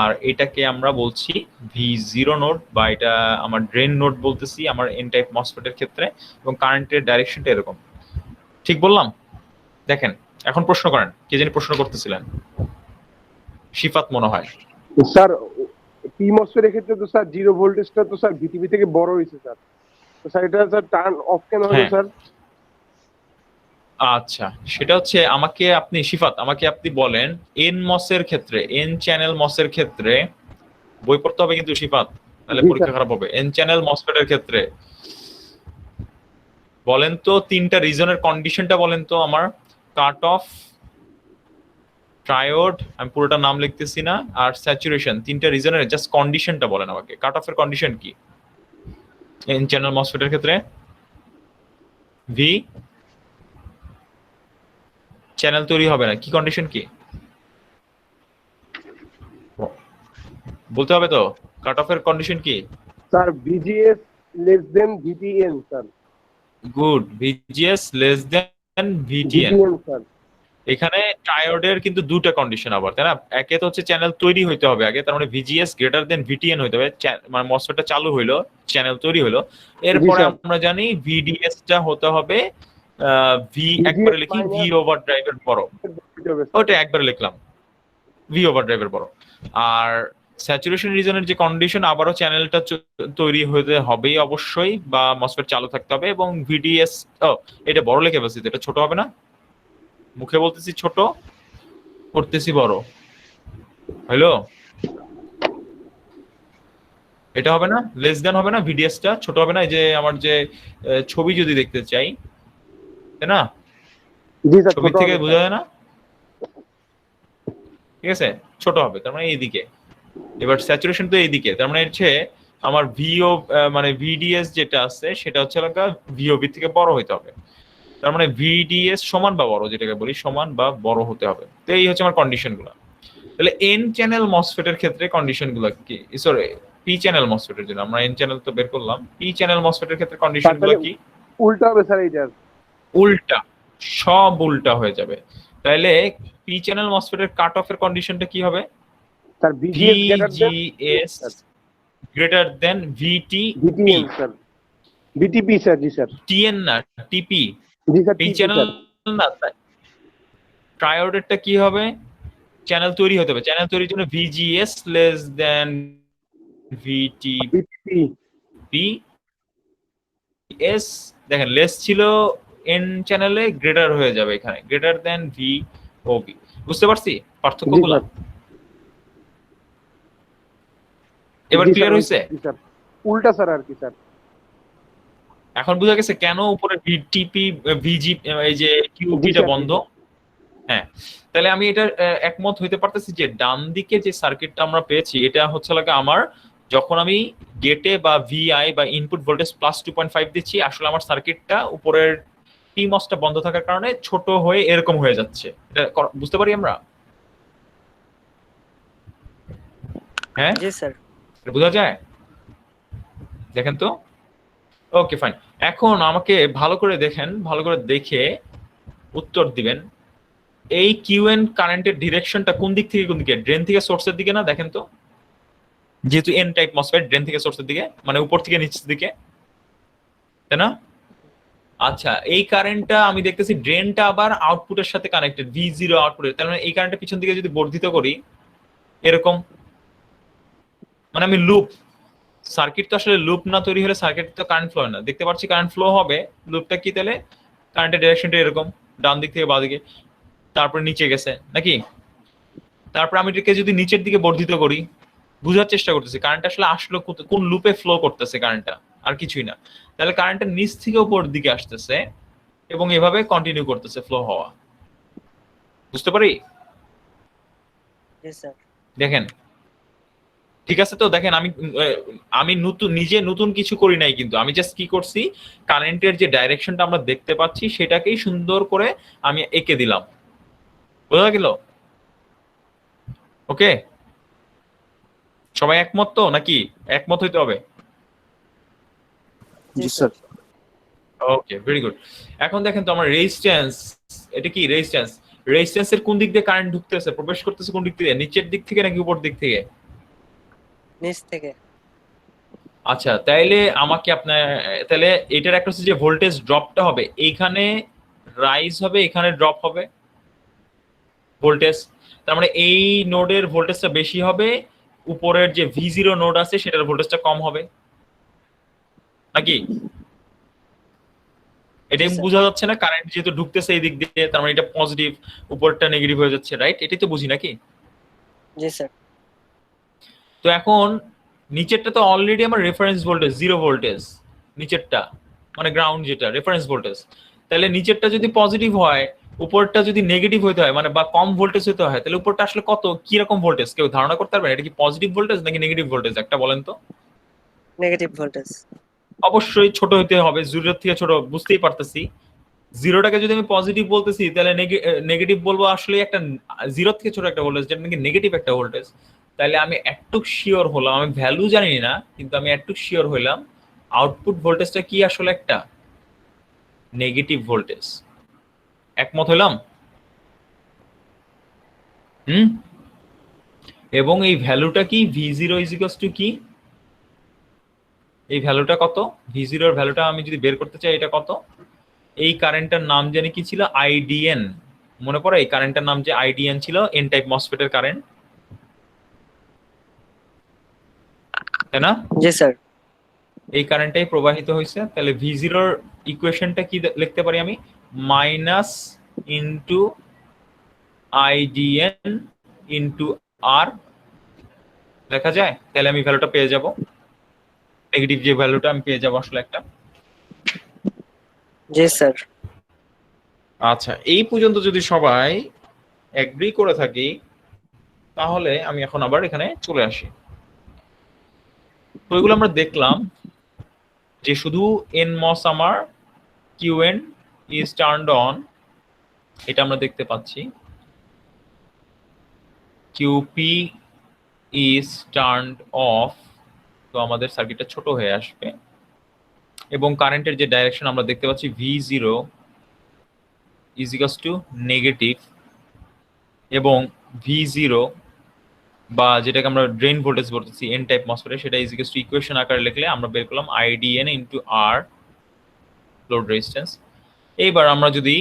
আর এটাকে আমরা বলছি V0 নোড, বা এটা আমার ড্রেন নোড বলতেছি আমার এন টাইপ মসফেটের ক্ষেত্রে, এবং কারেন্টের ডাইরেকশনটা এরকম। ঠিক বললাম? দেখেন এখন প্রশ্ন করেন, কে জানি প্রশ্ন করতেছিলেন, শিফাত মনে হয়। স্যার পি মসফেটের ক্ষেত্রে তো স্যার 0 ভোল্টেজটা তো স্যার ভিটিভি থেকে বড় হয়েছে স্যার। তো স্যার এটা স্যার টার্ন অফ কেন হলো হ্যাঁ। স্যার? আচ্ছা, সেটা হচ্ছে আমাকে আপনি শিফাত আমাকে আপনি বলেন, এন মসের ক্ষেত্রে, এন চ্যানেল মসের ক্ষেত্রে বই পড়তে হবে কিন্তু শিফাত, তাহলে জি, পরীক্ষা স্যার। খারাপ হবে। এন চ্যানেল মসফেটের ক্ষেত্রে বলেন তো তিনটা রিজনের কন্ডিশনটা বলেন তো আমার। কাট অফ, ট্রায়োড, আমি পুরোটা নাম লিখতেছি না, আর স্যাচুরেশন, তিনটা রিজনের জাস্ট কন্ডিশনটা বলেন আমাকে। কাট অফের কন্ডিশন কি এন চ্যানেল মসফেটের ক্ষেত্রে? ভি চ্যানেল তৈরি হবে না, কি কন্ডিশন কি বলতে হবে তো? কাট অফের কন্ডিশন কি? Sir VGS less than VTN sir. Good, VGS less than VTN. VTN sir. এখানে ট্রায়োডের কিন্তু দুটো কন্ডিশন আবার, তাই না? একে তো হচ্ছে চ্যানেল তৈরি হইতে হবে আগে, তার মানে ভিজিএস গ্রেটার দেন ভিটিএন হইতে হবে, মানে মসফেটটা চালু হইলো, চ্যানেল তৈরি হলো। এরপরে স্যার। আমরা জানি ভিডিএস টা হতে হবে ভি, VGS একবারে লিখি ভি minus ওভার ড্রাইভের বড়, ওটা একবারে লিখলাম ভি ওভার ড্রাইভের বড়। আর স্যাচুরেশন রিজনের যে কন্ডিশন, আবারও চ্যানেলটা তৈরি হতে হবেই অবশ্যই, বা মসফেট চালু থাকতে হবে, এবং ভিডিএস, ও এটা বড় লিখে ফেলছি, এটা ছোট হবে না? মুখে বলতেছি ছোট, করতেছি বড়, হইলো? এটা হবে না, লেস দেন হবে না, ভিডিএস টা ছোট হবে না? এই যে আমার যে ছবি যদি দেখতে চাই, তাই না, জি স্যার, ছবি ছোট থেকে হবে বোঝা যায় না? ঠিক আছে, ছোট হবে, তার মানে এইদিকে। এবার স্যাচুরেশন তো এইদিকে, তার মানে হচ্ছে আমার ভিও, মানে ভিডিএস যেটা আছে সেটা হচ্ছে ভিওবি থেকে বড় হইতে হবে, তার মানে ভিডিএস সমান বা বড়, যেটাকে বলি সমান বা বড় হতে হবে। তো এই হচ্ছে আমার কন্ডিশন গুলো। তাহলে এন চ্যানেল মসফেটের ক্ষেত্রে কন্ডিশন গুলো কি, সরি পি চ্যানেল মসফেটের জন্য আমরা এন চ্যানেল তো বের করলাম, পি চ্যানেল মসফেটের ক্ষেত্রে কন্ডিশন গুলো কি? উল্টা হবে স্যার এইটার। উল্টা, সব উল্টা হয়ে যাবে। তাহলে পি চ্যানেল মসফেটের কাট অফের কন্ডিশনটা কি হবে? Sir VGS greater than VGS greater than VT VTN sir. VTP sir. জি স্যার। টিএন না টিপি, জি sir, P TP channel sir. না। ট্রায়োডেরটা কি হবে? চ্যানেল তৈরি হতে হবে, চ্যানেল তৈরির জন্য VGS less than VTP. VTP. এস দেখেন লেস ছিল এন চ্যানেলে গ্রেটার হয়ে যাবে, এখানে গ্রেটার দেন ভি ও বি। বুঝতে পারছি পার্থক্যগুলো? এবার ক্লিয়ার হয়েছে? স্যার উল্টা স্যার আর কি স্যার। এখন বোঝা গেছে কেন উপরে ভিটিপি ভিজি এই যে কিউপিটা বন্ধ। হ্যাঁ, তাহলে আমি এটা একমত হইতে পারতেছি যে ডান দিকে যে সার্কিটটা আমরা পেয়েছি এটা হচ্ছে লাগে আমার, যখন আমি গেটে বা ভিআই বা ইনপুট ভোল্টেজ প্লাস 2.5 দিচ্ছি, আসলে আমার সার্কিটটা উপরের পিমসটা বন্ধ থাকার কারণে ছোট হয়ে এরকম হয়ে যাচ্ছে। এটা বুঝতে পারি আমরা? হ্যাঁ জি স্যার। বোঝা যায়? দেখেন তো। ওকে ফাইন, এখন আমাকে ভালো করে দেখেন, ভালো করে দেখে উত্তর দিবেন। এই কিউএন কারেন্টের ডিরেকশনটা কোন দিক থেকে কোন দিকে? ড্রেন থেকে সোর্সের দিকে না? দেখেন তো, যেহেতু এন টাইপ মসফেট, ড্রেন থেকে সোর্সের দিকে, মানে উপর থেকে নিচের দিকে, তাই না? আচ্ছা, এই কারেন্টটা আমি দেখতেছি ড্রেনটা আবার আউটপুটের সাথে কানেক্টেড, V0 আউটপুটের। তার মানে এই কারেন্টটা পিছন দিকে যদি বর্ধিত করি এরকম, মানে আমি লুপ, সার্কিট তো আসলে লুপ না তৈরি হলে সার্কিট তো কারেন্ট ফ্লো হয় না। দেখতে পাচ্ছি কারেন্ট ফ্লো হবে, লুপটা কি তাহলে কারেন্টের ডিরেকশনটা এরকম, ডান দিক থেকে বাঁ দিকে, তারপর নিচে গেছে নাকি? তারপর আমি এটাকে যদি নিচের দিকে বর্ধিত করি, বুঝার চেষ্টা করতেছি কারেন্ট আসলে আসলো কোন লুপে ফ্লো করতেছে কারেন্টটা, আর কিছুই না। তাহলে কারেন্টটা নিচ থেকে উপর দিকে আসতেছে এবং এভাবে কন্টিনিউ করতেছে ফ্লো হওয়া। বুঝতে পারি? জি স্যার। দেখেন ঠিক আছে তো। দেখেন আমি নিজে নতুন কিছু করি নাই, কিন্তু আমি জাস্ট কি করছি, কারেন্টের যে ডাইরেকশনটা আমরা দেখতে পাচ্ছি সেটাকেই সুন্দর করে আমি এঁকে দিলাম। বোঝা গেল? ওকে, সবাই একমত তো নাকি? একমত হইতে হবে। জি স্যার। Okay very good. এখন দেখেন তো আমার রেজিস্ট্যান্স, এটা কি রেজিস্ট্যান্স? রেজিস্ট্যান্সের কোন দিক দিয়ে কারেন্ট ঢুকতেছে, প্রবেশ করতেছে কোন দিক থেকে? নিচের দিক থেকে নাকি উপর দিক থেকে? নিচ থেকে। আচ্ছা, তাইলে আমাকে আপনার, তাহলে এটার একটা হচ্ছে যে ভোল্টেজ ড্রপটা হবে এইখানে রাইজ হবে, এখানে ড্রপ হবে ভোল্টেজ। তার মানে এই নোডের ভোল্টেজটা বেশি হবে, উপরের যে V0 নোড আছে সেটার ভোল্টেজটা কম হবে নাকি? এটাই জি, স্যার। বোঝা যাচ্ছে না? কারেন্ট যেহেতু ঢুকতেছে এই দিক দিয়ে, তার মানে এটা পজিটিভ, উপরটা নেগেটিভ হয়ে যাচ্ছে, রাইট? এটাই তো বুঝি নাকি? জি স্যার। তো এখন নিচেরটা তো অলরেডি আমার রেফারেন্স ভোল্টেজ 0 ভোল্টেজ, নিচেরটা মানে গ্রাউন্ড যেটা রেফারেন্স ভোল্টেজ। তাহলে নিচেরটা যদি পজিটিভ হয়, উপরটা যদি নেগেটিভ হইতে হয়, মানে বা কম ভোল্টেজ হইতে হয়, তাহলে উপরটা আসলে কত, কি রকম ভোল্টেজ কেউ ধারণা করতে পারবেন? এটা কি পজিটিভ ভোল্টেজ নাকি নেগেটিভ ভোল্টেজ, একটা বলেন তো। Negative voltage. অবশ্যই ছোট হইতে হবে, 0 থেকে ছোট, বুঝতেই পারতেছি। 0টাকে যদি আমি পজিটিভ বলতেছি তাহলে নেগেটিভ বলবো আসলে একটা 0 থেকে ছোট একটা ভোল্টেজ, যেটা নাকি নেগেটিভ একটা ভোল্টেজ। তাহলে আমি একটু শিওর হলাম, আমি ভ্যালু জানি না কিন্তু আমি একটু শিওর হইলাম আউটপুট ভোল্টেজটা কি আসলে একটা নেগেটিভ ভোল্টেজ। একমত হইলাম? হুম। এবং এই ভ্যালুটা কি, V0 ইজ ইকুয়ালস টু কি, এই ভ্যালুটা কত? V0 এর ভ্যালুটা আমি যদি বের করতে চাই, এটা কত? এই কারেন্টটার নাম জানি কি ছিল, আইডিএন। মনে পড়ে এই কারেন্টটার নাম যে আইডিএন ছিল, এন টাইপ মসফেটের কারেন্ট, তাই না? জি স্যার। এই কারেন্টটাই প্রবাহিত হয়েছে। তাহলে V0 এর ইকুয়েশনটা কি লিখতে পারি আমি? মাইনাস ইনটু আইডিএন ইনটু আর লেখা যায়। তাহলে আমি ভ্যালুটা পেয়ে যাব, নেগেটিভ যে ভ্যালুটা আমি পেয়ে যাব আসলে একটা। জি স্যার। আচ্ছা, এই পর্যন্ত যদি সবাই এগ্রি করে থাকি তাহলে আমি এখন আবার এখানে চলে আসি। তো এগুলো আমরা দেখলাম যে শুধু NMOS আমার QN is turned on, এটা আমরা দেখতে পাচ্ছি। QP is turned off, তো আমাদের সার্কিটটা ছোট হয়ে আসবে। এবং কারেন্টের যে ডাইরেকশন আমরা দেখতে পাচ্ছি V0 is equals to negative, এবং V0 বা যেটাকে আমরা ড্রেন ভোল্টেজ বলতেছি এন টাইপ মসফেটে, সেটা ইজ ইকুয়ালস টু ইকুয়েশন আকারে লিখলে আমরা বের করলাম আইডিএন ইনটু আর লোড রেজিস্ট্যান্স। এইবার আমরা যদি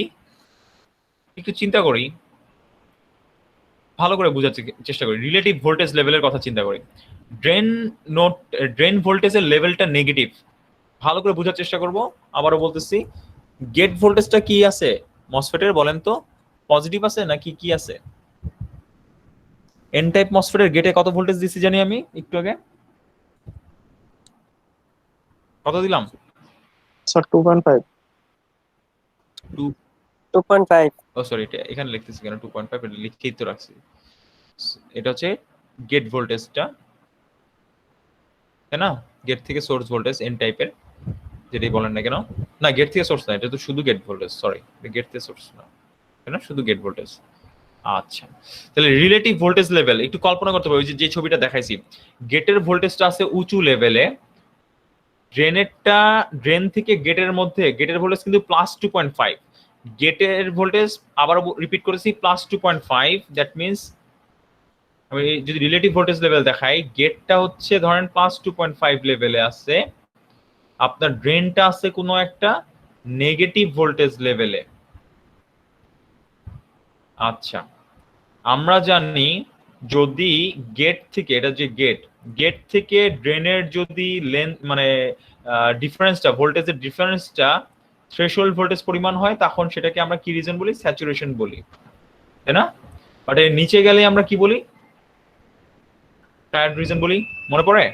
একটু চিন্তা করি, ভালো করে বোঝার চেষ্টা করি, রিলেটিভ ভোল্টেজ লেভেলের কথা চিন্তা করি। ড্রেন ভোল্টেজের লেভেলটা নেগেটিভ, ভালো করে বোঝার চেষ্টা করব। আবারও বলতেছি, গেট ভোল্টেজটা কি আছে মসফেটের বলেন তো, পজিটিভ আছে নাকি কি আছে? এন টাইপ মসফেটের গেটে কত ভোল্টেজ দিছি জানি আমি একটু আগে, কত দিলাম? স্যার 2.5। 2.5। ও সরি, এটা এখানে লিখতেছি কেন 2.5, এটা লিখেই তো রাখছি। এটা হচ্ছে গেট ভোল্টেজটা, তাই না? গেট থেকে সোর্স ভোল্টেজ এন টাইপের, যেটাই বলেন না কেন। না, গেট থেকে সোর্স না, এটা তো শুধু গেট ভোল্টেজ, সরি, গেট থেকে সোর্স না, তাই না? শুধু গেট ভোল্টেজ। আচ্ছা, তাহলে রিলেটিভ ভোল্টেজ লেভেল একটু কল্পনা করতে পারো, যে ছবিটা দেখাইছি, গেটের ভোল্টেজটা আছে উঁচু লেভেলে, ড্রেন থেকে গেটের মধ্যে গেটের ভোল্টেজ কিন্তু +2.5, গেটের ভোল্টেজ আবার রিপিট করেছি +2.5, দ্যাট মিনস আমি যদি রিলেটিভ ভোল্টেজ লেভেল দেখাই, গেটটা হচ্ছে ধরেন +2.5 লেভেলে আছে, আপনার ড্রেনটা আছে কোনো একটা নেগেটিভ ভোল্টেজ লেভেলে। আচ্ছা, আমরা জানি যদি গেট থেকে, এটা যে গেট থেকে ড্রেনের যদি মানে ডিফারেন্সটা, ভোল্টেজের ডিফারেন্সটা থ্রেশহোল্ড ভোল্টেজ পরিমাণ হয়, তখন সেটাকে আমরা কি রিজন বলি? স্যাচুরেশন বলি, তাই না? বাট এর নিচে গেলে আমরা কি বলি? ট্রায়াড রিজন বলি। মনে পড়ে?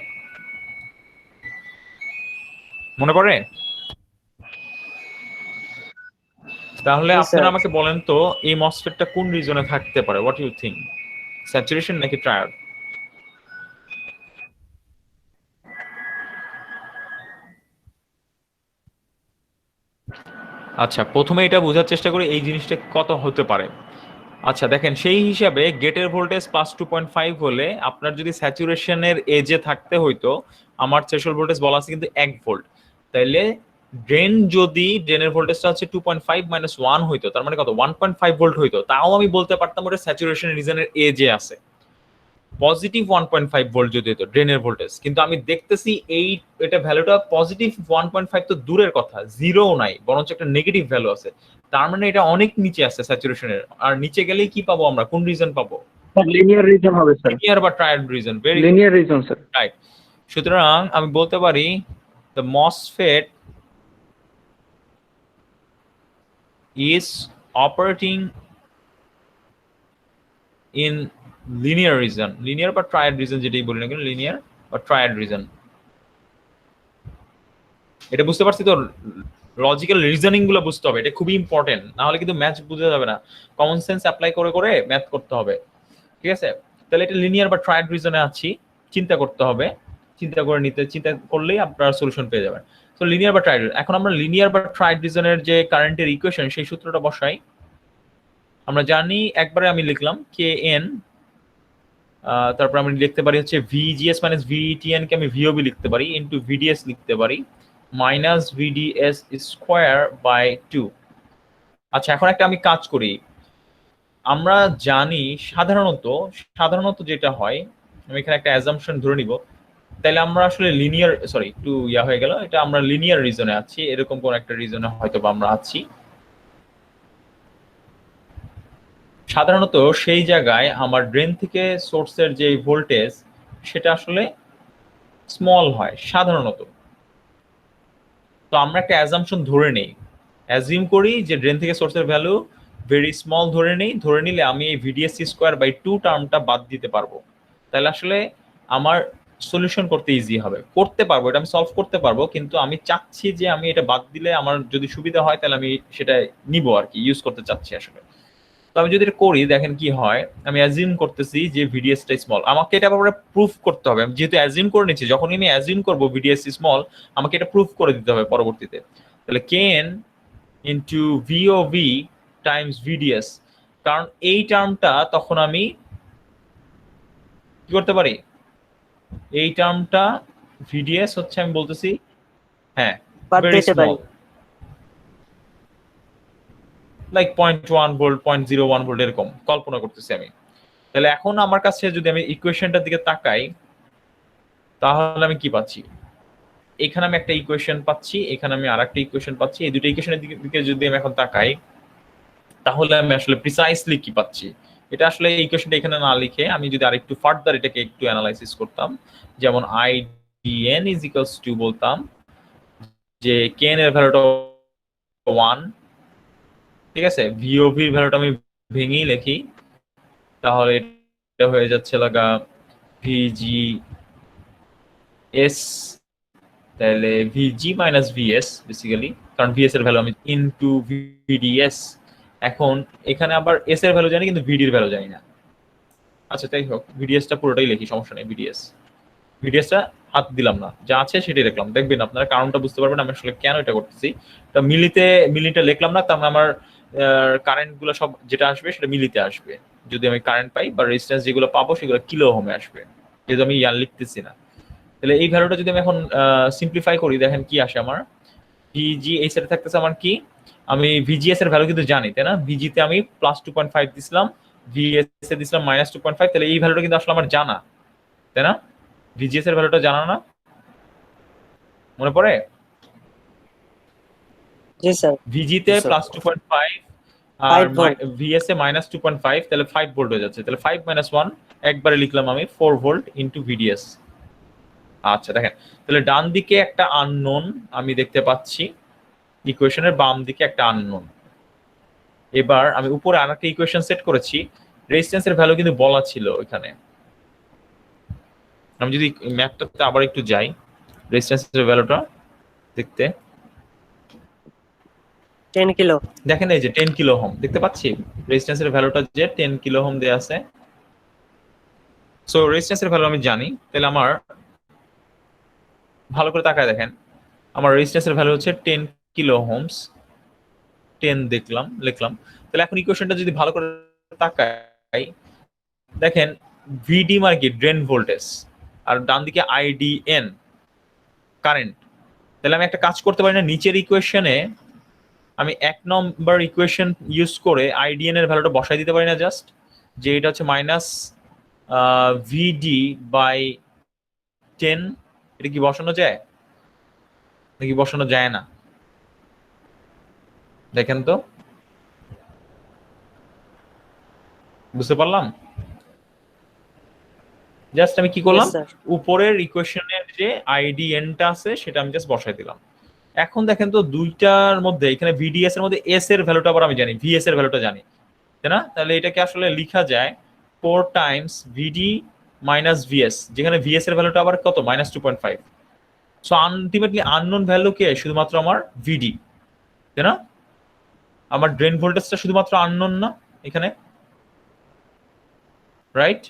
তাহলে জি, আপনারা স্যার। আমাকে বলেন তো, এই মসফেটটা কোন রিজনে থাকতে পারে? হোয়াট ইউ থিঙ্ক, স্যাচুরেশন নাকি ট্রায়াড? আচ্ছা, প্রথমে এটা বোঝার চেষ্টা করি এই জিনিসটা কত হতে পারে। আচ্ছা দেখেন, সেই হিসাবে গেটের ভোল্টেজ +2.5 হলে আপনার যদি স্যাচুরেশনের এজে থাকতে হইতো, আমার থ্রেশহোল্ড ভোল্টেজ বলা আছে কিন্তু 1 ভোল্ট, তাইলে ড্রেনের ভোল্টেজটা হচ্ছে 2.5 - 1 হইতো, তার মানে কত? 1.5 ভোল্ট হইতো, তাও আমি বলতে পারতাম ওটা স্যাচুরেশন রিজনের এজে আছে। পজিটিভ 1.5 ভোল্ট যদি হতো ড্রেনের ভোল্টেজ, কিন্তু আমি দেখতেছি এটা ভ্যালুটা পজিটিভ 1.5 তো দূরের কথা, জিরোও নাই, বরঞ্চ একটা নেগেটিভ ভ্যালু আছে, তার মানে এটা অনেক নিচে আছে স্যাচুরেশনের। আর নিচে গেলেই কি পাবো আমরা? কোন রিজন পাবো? স্যার লিনিয়ার রিজন হবে স্যার, লিনিয়ার বা triad reason. Very linear reason sir. Right. সুতরাং আমি বলতে পারি the MOSFET is operating in linear region, linear বা triad region, যেটাই বলি না কেন, linear বা triad region। এটা বুঝতে পারছি তো? লজিক্যাল রিজনিং গুলো বুঝতে হবে, এটা খুবই ইম্পর্টেন্ট, না হলে কিন্তু ম্যাথ বুঝতে যাবে না। কমন সেন্স অ্যাপ্লাই করে করে ম্যাথ করতে হবে, ঠিক আছে? তাহলে এটা লিনিয়ার বা ট্রায়াড রিজনে আছি, চিন্তা করতে হবে, চিন্তা করলেই আপনারা সলিউশন পেয়ে যাবেন। তো লিনিয়ার বা ট্রায়াড, এখন আমরা লিনিয়ার বা ট্রায়াড রিজনের যে কারেন্টের ইকুয়েশন, সেই সূত্রটা বসাই। আমরা জানি, একবারে আমি লিখলাম kn, তারপর আমি লিখতে পারি হচ্ছে VGS - VTN কে আমি VOB লিখতে পারি, ইনটু VDS লিখতে পারি মাইনাস VDS স্কোয়ার বাই 2। আচ্ছা, এখন একটা আমি কাজ করি, আমরা জানি সাধারণত যেটা হয়, আমি এখানে একটা অ্যাজাম্পশন ধরে নিব, তাহলে আমরা আসলে লিনিয়ার, সরি একটু হয়ে গেল, এটা আমরা লিনিয়ার রিজনে আছি, এরকম কোন একটা রিজনে হয়তো বা আমরা আছি। সাধারণত সেই জায়গায় আমার ড্রেন থেকে সোর্সের যে ভোল্টেজ, সেটা আসলে স্মল হয় সাধারণত। তো আমরা একটা অ্যাজাম্পশন ধরে নেই, অ্যাজিউম করি যে ড্রেন থেকে সোর্সের ভ্যালু ভেরি স্মল ধরে নিলে আমি এই VDS স্কোয়ার বাই 2 টার্মটা বাদ দিতে পারবো। তাহলে আসলে আমার সলিউশন করতে ইজি হবে, করতে পারবো, এটা আমি সলভ করতে পারবো, কিন্তু আমি চাচ্ছি যে আমি এটা বাদ দিলে আমার যদি সুবিধা হয়, তাহলে আমি সেটা নিব আর কি, ইউজ করতে চাচ্ছি আসলে। তো আমি যদি এটা করি, দেখেন কি হয়, আমি অ্যাজিউম করতেছি যে VDS-টা স্মল, আমাকে এটা আবার প্রুফ করতে হবে। আমি যেহেতু অ্যাজিউম করে নিচ্ছি, যখন আমি অ্যাজিউম করবো VDS স্মল, আমাকে এটা প্রুফ করে দিতে হবে পরবর্তীতে। তাহলে kn into VOV Times VDS, কারণ এই টার্মটা তখন আমি কি করতে পারি, এই টার্মটা VDS হচ্ছে, আমি বলতেছি হ্যাঁ বাদ ভেরি দিতে পারি। স্মল, লাইক 0.1 ভোল্ট, 0.01 ভোল্ট, এরকম কল্পনা করতেছি আমি। তাহলে এখন আমার কাছে যদি আমি ইকুয়েশনটার দিকে তাকাই, তাহলে আমি কি পাচ্ছি? এখানে আমি একটা ইকুয়েশন পাচ্ছি, এখানে আমি আরেকটা ইকুয়েশন পাচ্ছি, এই দুটো ইকুয়েশনের দিকে যদি আমি এখন তাকাই, তাহলে আমি আসলে প্রিসাইসলি কি পাচ্ছি? এটা আসলে ইকুয়েশনটা এখানে না লিখে আমি যদি আরেকটু ফার্দার এটাকে একটু অ্যানালাইসিস করতাম, যেমন IDN ইজ ইকুয়ালস টু বলতাম যে kn এর ভ্যালুটা 1, ঠিক আছে। ভিওভির ভ্যালুটা আমি ভেঙেই লিখি, তাহলে এটা হয়ে যাচ্ছে লাগা ভিজি এস, তাহলে ভিজি মাইনাস ভিএস বেসিক্যালি, কারণ ভিএস এর ভ্যালু আমি ইনটু ভিডিএস। এখন এখানে আবার এস এর ভ্যালু জানি কিন্তু ভিডির ভ্যালু জানি না। আচ্ছা তাই হোক, ভিডিএসটা পুরোটাই লিখি, সমস্যা নেই। ভিডিএসটা হাত দিলাম না, যা আছে সেটাই লিখলাম। দেখবেন আপনারা কারণটা বুঝতে পারবেন আমি আসলে কেন এটা করতেছি। এটা মিলিটা লিখলাম না, তার মানে আমার কারেন্ট গুলো সব যেটা আসবে সেটা মিলিতে আসবে। যদি আমি কারেন্ট পাই বা রেজিস্ট্যান্স যেগুলো পাবো সেগুলো কিলো ওহমে আসবে, যেহেতু আমি ইয়ার লিখতেছি না। তাহলে এই ভ্যালুটা যদি আমি এখন সিম্পলিফাই করি, দেখেন কি আসে আমার। ভিজি এই সাইডে থাকতেছে আমার কি, আমি ভিজিএস এর ভ্যালু কিন্তু জানি, তাই না। ভিজিতে আমি +2.5 দিছিলাম, ভিএস এ দিছিলাম -2.5, তাহলে এই ভ্যালুটা কিন্তু আসলে আমার জানা, তাই না। ভিজিএস এর ভ্যালুটা জানা না, মনে পড়ে। জি স্যার। ভিজিতে Yes, sir. +2.5 আর 5 volt. ভিএস এ -2.5, তাহলে 5 ভোল্ট হয়ে যাচ্ছে। তাহলে 5 - 1 একবারে লিখলাম আমি 4 ভোল্ট ইনটু ভিডিএস। আচ্ছা দেখেন, তাহলে ডান দিকে একটা আননোন আমি দেখতে পাচ্ছি, ইকুয়েশনের বাম দিকে একটা আননোন। এবার আমি উপরে আরেকটা ইকুয়েশন সেট করেছি, রেজিস্ট্যান্সের ভ্যালু কিন্তু বলা ছিল ওইখানে। আমি যদি ম্যাপটাতে আবার একটু যাই, রেজিস্ট্যান্সের ভ্যালুটা দেখতে, 10 কিলো। দেখেন এই যে 10 কিলো ওহম দেখতে পাচ্ছি, রেজিস্ট্যান্সের ভ্যালুটা যে 10 কিলো ওহম দেয়া আছে। সো রেজিস্ট্যান্সের ভ্যালু আমি জানি, তাহলে আমার ভালো করে তাকায় দেখেন, আমার রেজিস্ট্যান্সের ভ্যালু হচ্ছে 10 কিলো ওহমস। 10 লিখলাম। তাহলে এখন ইকুয়েশনটা যদি ভালো করে তাকাই, দেখেন ভিডি মানে কি, ড্রেন ভোল্টেজ, আর ডান দিকে আইডিএন কারেন্ট। তাহলে আমি একটা কাজ করতে পারি না, নিচের ইকুয়েশনে আমি 1 নম্বর ইকুয়েশন ইউজ করে আইডিএন এর ভ্যালুটা বসাই দিতে পারি না, জাস্ট যে এটা হচ্ছে ভিডি বাই 10। এটা কি বসানো যায় নাকি বসানো যায় না, দেখেন তো, বুঝতে পারলাম। জাস্ট আমি কি করলাম, Yes, sir. উপরের ইকুয়েশনের যে আইডিএনটা আছে সেটা আমি জাস্ট বসাই দিলাম। এখন দেখেন তো দুইটার মধ্যে, এখানে ভিডিএস এর মধ্যে এস এর ভ্যালুটা আবার আমি জানি, ভিএস এর ভ্যালুটা জানি, তাই না। তাহলে এটাকে আসলে লেখা যায় 4 টাইমস ভিডি মাইনাস ভিএস, যেখানে ভিএস এর ভ্যালুটা আবার কত, -2.5। সো আলটিমেটলি আননোন ভ্যালু কে শুধুমাত্র আমার ভিডি, তাই না। আমার ড্রেন ভোল্টেজটা শুধুমাত্র আননোন না এখানে, রাইট।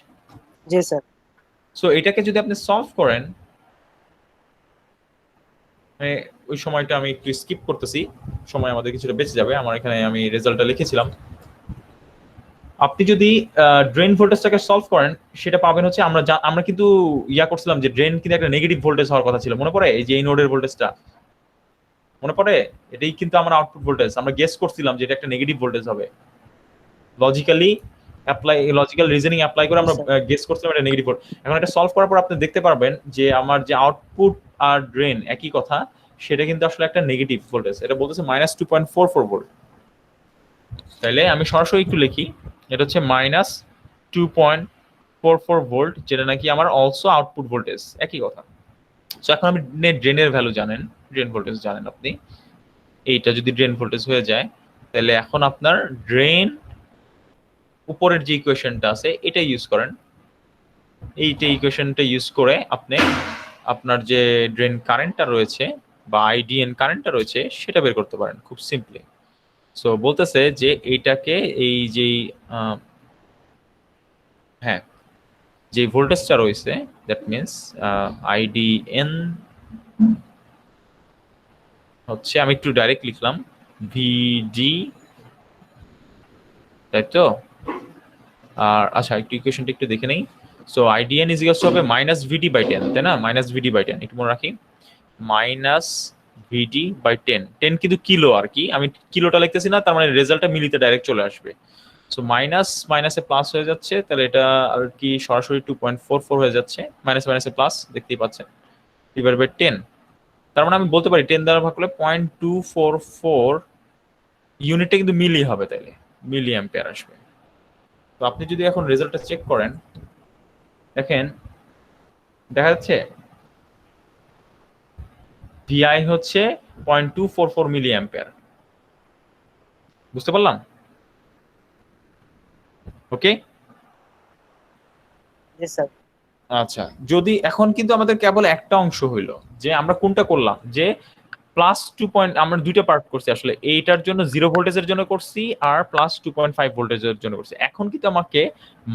জি স্যার। সো এটাকে যদি আপনি সলভ করেন, ওই সময়টা আমি একটু স্কিপ করতেছি, সময় আমাদের কিছুটা বেঁচে যাবে। আমার এখানে আমি রেজাল্টটা লিখেছিলাম। আপনি যদি ড্রেন ভোল্টেজটাকে সলভ করেন, সেটা পাবেন হচ্ছে, আমরা কিন্তু করছিলাম যে ড্রেন কিন্তু একটা নেগেটিভ ভোল্টেজ হওয়ার কথা ছিল, মনে পড়ে। এই যে এই নোডের ভোল্টেজটা মনে পড়ে, এটাই কিন্তু আমার আউটপুট ভোল্টেজ। আমরা গেস করছিলাম যে এটা একটা নেগেটিভ ভোল্টেজ হবে, লজিক্যাল রিজনিং অ্যাপ্লাই করে আমরা গেস করছিলাম এটা নেগেটিভ ভোল্ট। এখন এটা সলভ করার পর আপনি দেখতে পারবেন যে আমার যে আউটপুট আর ড্রেন একই কথা, সেটা কিন্তু আসলে একটা নেগেটিভ ভোল্টেজ। এটা বলতেছে -2.44 ভোল্ট। তাইলে আমি সরাসরি একটু লিখি, এটা হচ্ছে -2.44 ভোল্ট, যেটা নাকি আমার অলসো আউটপুট ভোল্টেজ, একই কথা। সো এখন আপনি ড্রেনের ভ্যালু জানেন, ড্রেন ভোল্টেজ জানেন আপনি। এইটা যদি ড্রেন ভোল্টেজ হয়ে যায়, তাহলে এখন আপনার ড্রেন উপরের যে ইকুয়েশনটা আছে এটা ইউজ করেন, এইটা ইকুয়েশনটা ইউজ করে আপনি আপনার যে ড্রেন কারেন্টটা রয়েছে বা আইডিএন কারেন্টটা রয়েছে সেটা বের করতে পারেন খুব সিম্পলি। সো বলতেছে যে এইটাকে এই যে হ্যাঁ, যে ভোল্টেজটা রয়েছে, দ্যাট মিনস আইডিএন হচ্ছে, আমি একটু ডাইরেক্ট লিখলাম ভিডি, তাই তো। আর আচ্ছা একটু ইকুয়েশনটা একটু দেখে নেই। সো আইডিএন ইজ ইকুয়ালস টু হবে -VD/10, তাই না। -VD/10 একটু মনে রাখি, -VD/10। 10 কিন্তু কিলো, আর কি আমি কিলোটা লিখতেছি না, তার মানে রেজাল্টটা মিলিতে ডাইরেক্ট চলে আসবে। সো মাইনাস মাইনাসে প্লাস হয়ে যাচ্ছে, তাহলে এটা আর কি সরাসরি 2.44 হয়ে যাচ্ছে, মাইনাস মাইনাসে প্লাস দেখতেই পাচ্ছেন, /10। তার মানে আমি বলতে পারি 10 দ্বারা ভাগ করলে 0.244 ইউনিটটা কিন্তু মিলি হবে, তাইলে মিলি অ্যাম্পিয়ার আসবে। তো আপনি যদি এখন রেজাল্টটা চেক করেন, দেখেন দেখা যাচ্ছে ভিআই হচ্ছে 0.244 মিলি অ্যাম্পিয়ার, বুঝতে পারলাম? ওকে, জি স্যার। আচ্ছা। যদি এখন কিন্তু আমাদের কেবল একটা অংশ হইলো যে আমরা কোনটা করলাম, যে প্লাস 2 আমরা দুইটা পার্ট করছি আসলে, এইটার জন্য 0 ভোল্টেজের জন্য করছি আর প্লাস 2.5 ভোল্টেজের জন্য করছি। এখন কিন্তু আমাকে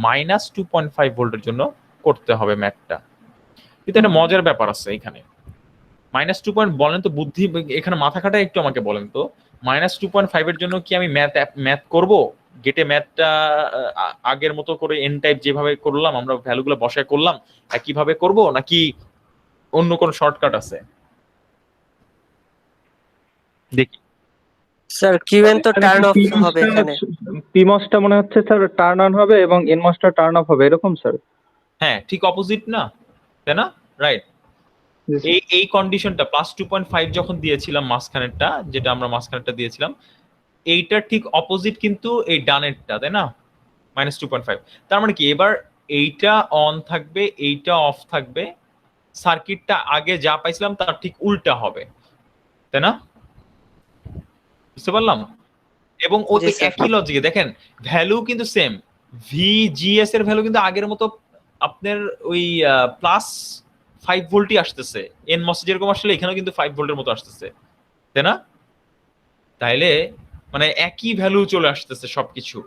মাইনাস 2.5 ভোল্টের জন্য করতে হবে ম্যাথটা। কিন্তু একটা মজার ব্যাপার আছে এখানে। মাইনাস 2 বলেন তো, বুদ্ধি এখানে মাথা খাটায় একটু আমাকে বলেন তো, মাইনাস 2.5 এর জন্য কি আমি ম্যাথ করব? গেটে ম্যাথটা আগের মতো করে এন টাইপ যেভাবে করলাম আমরা ভ্যালুগুলো বসায় করলাম একইভাবে করব, নাকি অন্য কোনো শর্টকাট আছে? দেখি। স্যার কিউএন তো টার্ন অফ হবে এখানে। পিমসটা মনে হচ্ছে স্যার টার্ন অন হবে এবং এনমসটা টার্ন অফ হবে, এরকম স্যার? হ্যাঁ, ঠিক অপোজিট না, তাই না? রাইট। এই কন্ডিশনটা প্লাস 2.5 যখন দিয়েছিলাম মাঝখানেরটা, যেটা আমরা মাঝখানেরটা দিয়েছিলাম, এইটার ঠিক অপোজিট কিন্তু এই ডানেরটা, তাই না? মাইনাস 2.5। তার মানে কি এবার এইটা অন থাকবে, এইটা অফ থাকবে, সার্কিটটা আগে যা পাইছিলাম তার ঠিক উল্টা হবে, তাই না? বুঝতে পারলাম? এবং ওই জি স্যার। একই লজিকে দেখেন ভ্যালু কিন্তু সেম, ভিজিএস এর ভ্যালু কিন্তু আগের মতো আপনার ওই প্লাস 5 ভোল্টই আসতেছে, এনমস যেরকম আসলে এখানেও কিন্তু 5 ভোল্টের মতো আসতেছে, তাই না? তাইলে মানে একই ভ্যালু চলে আসতেছে সবকিছু।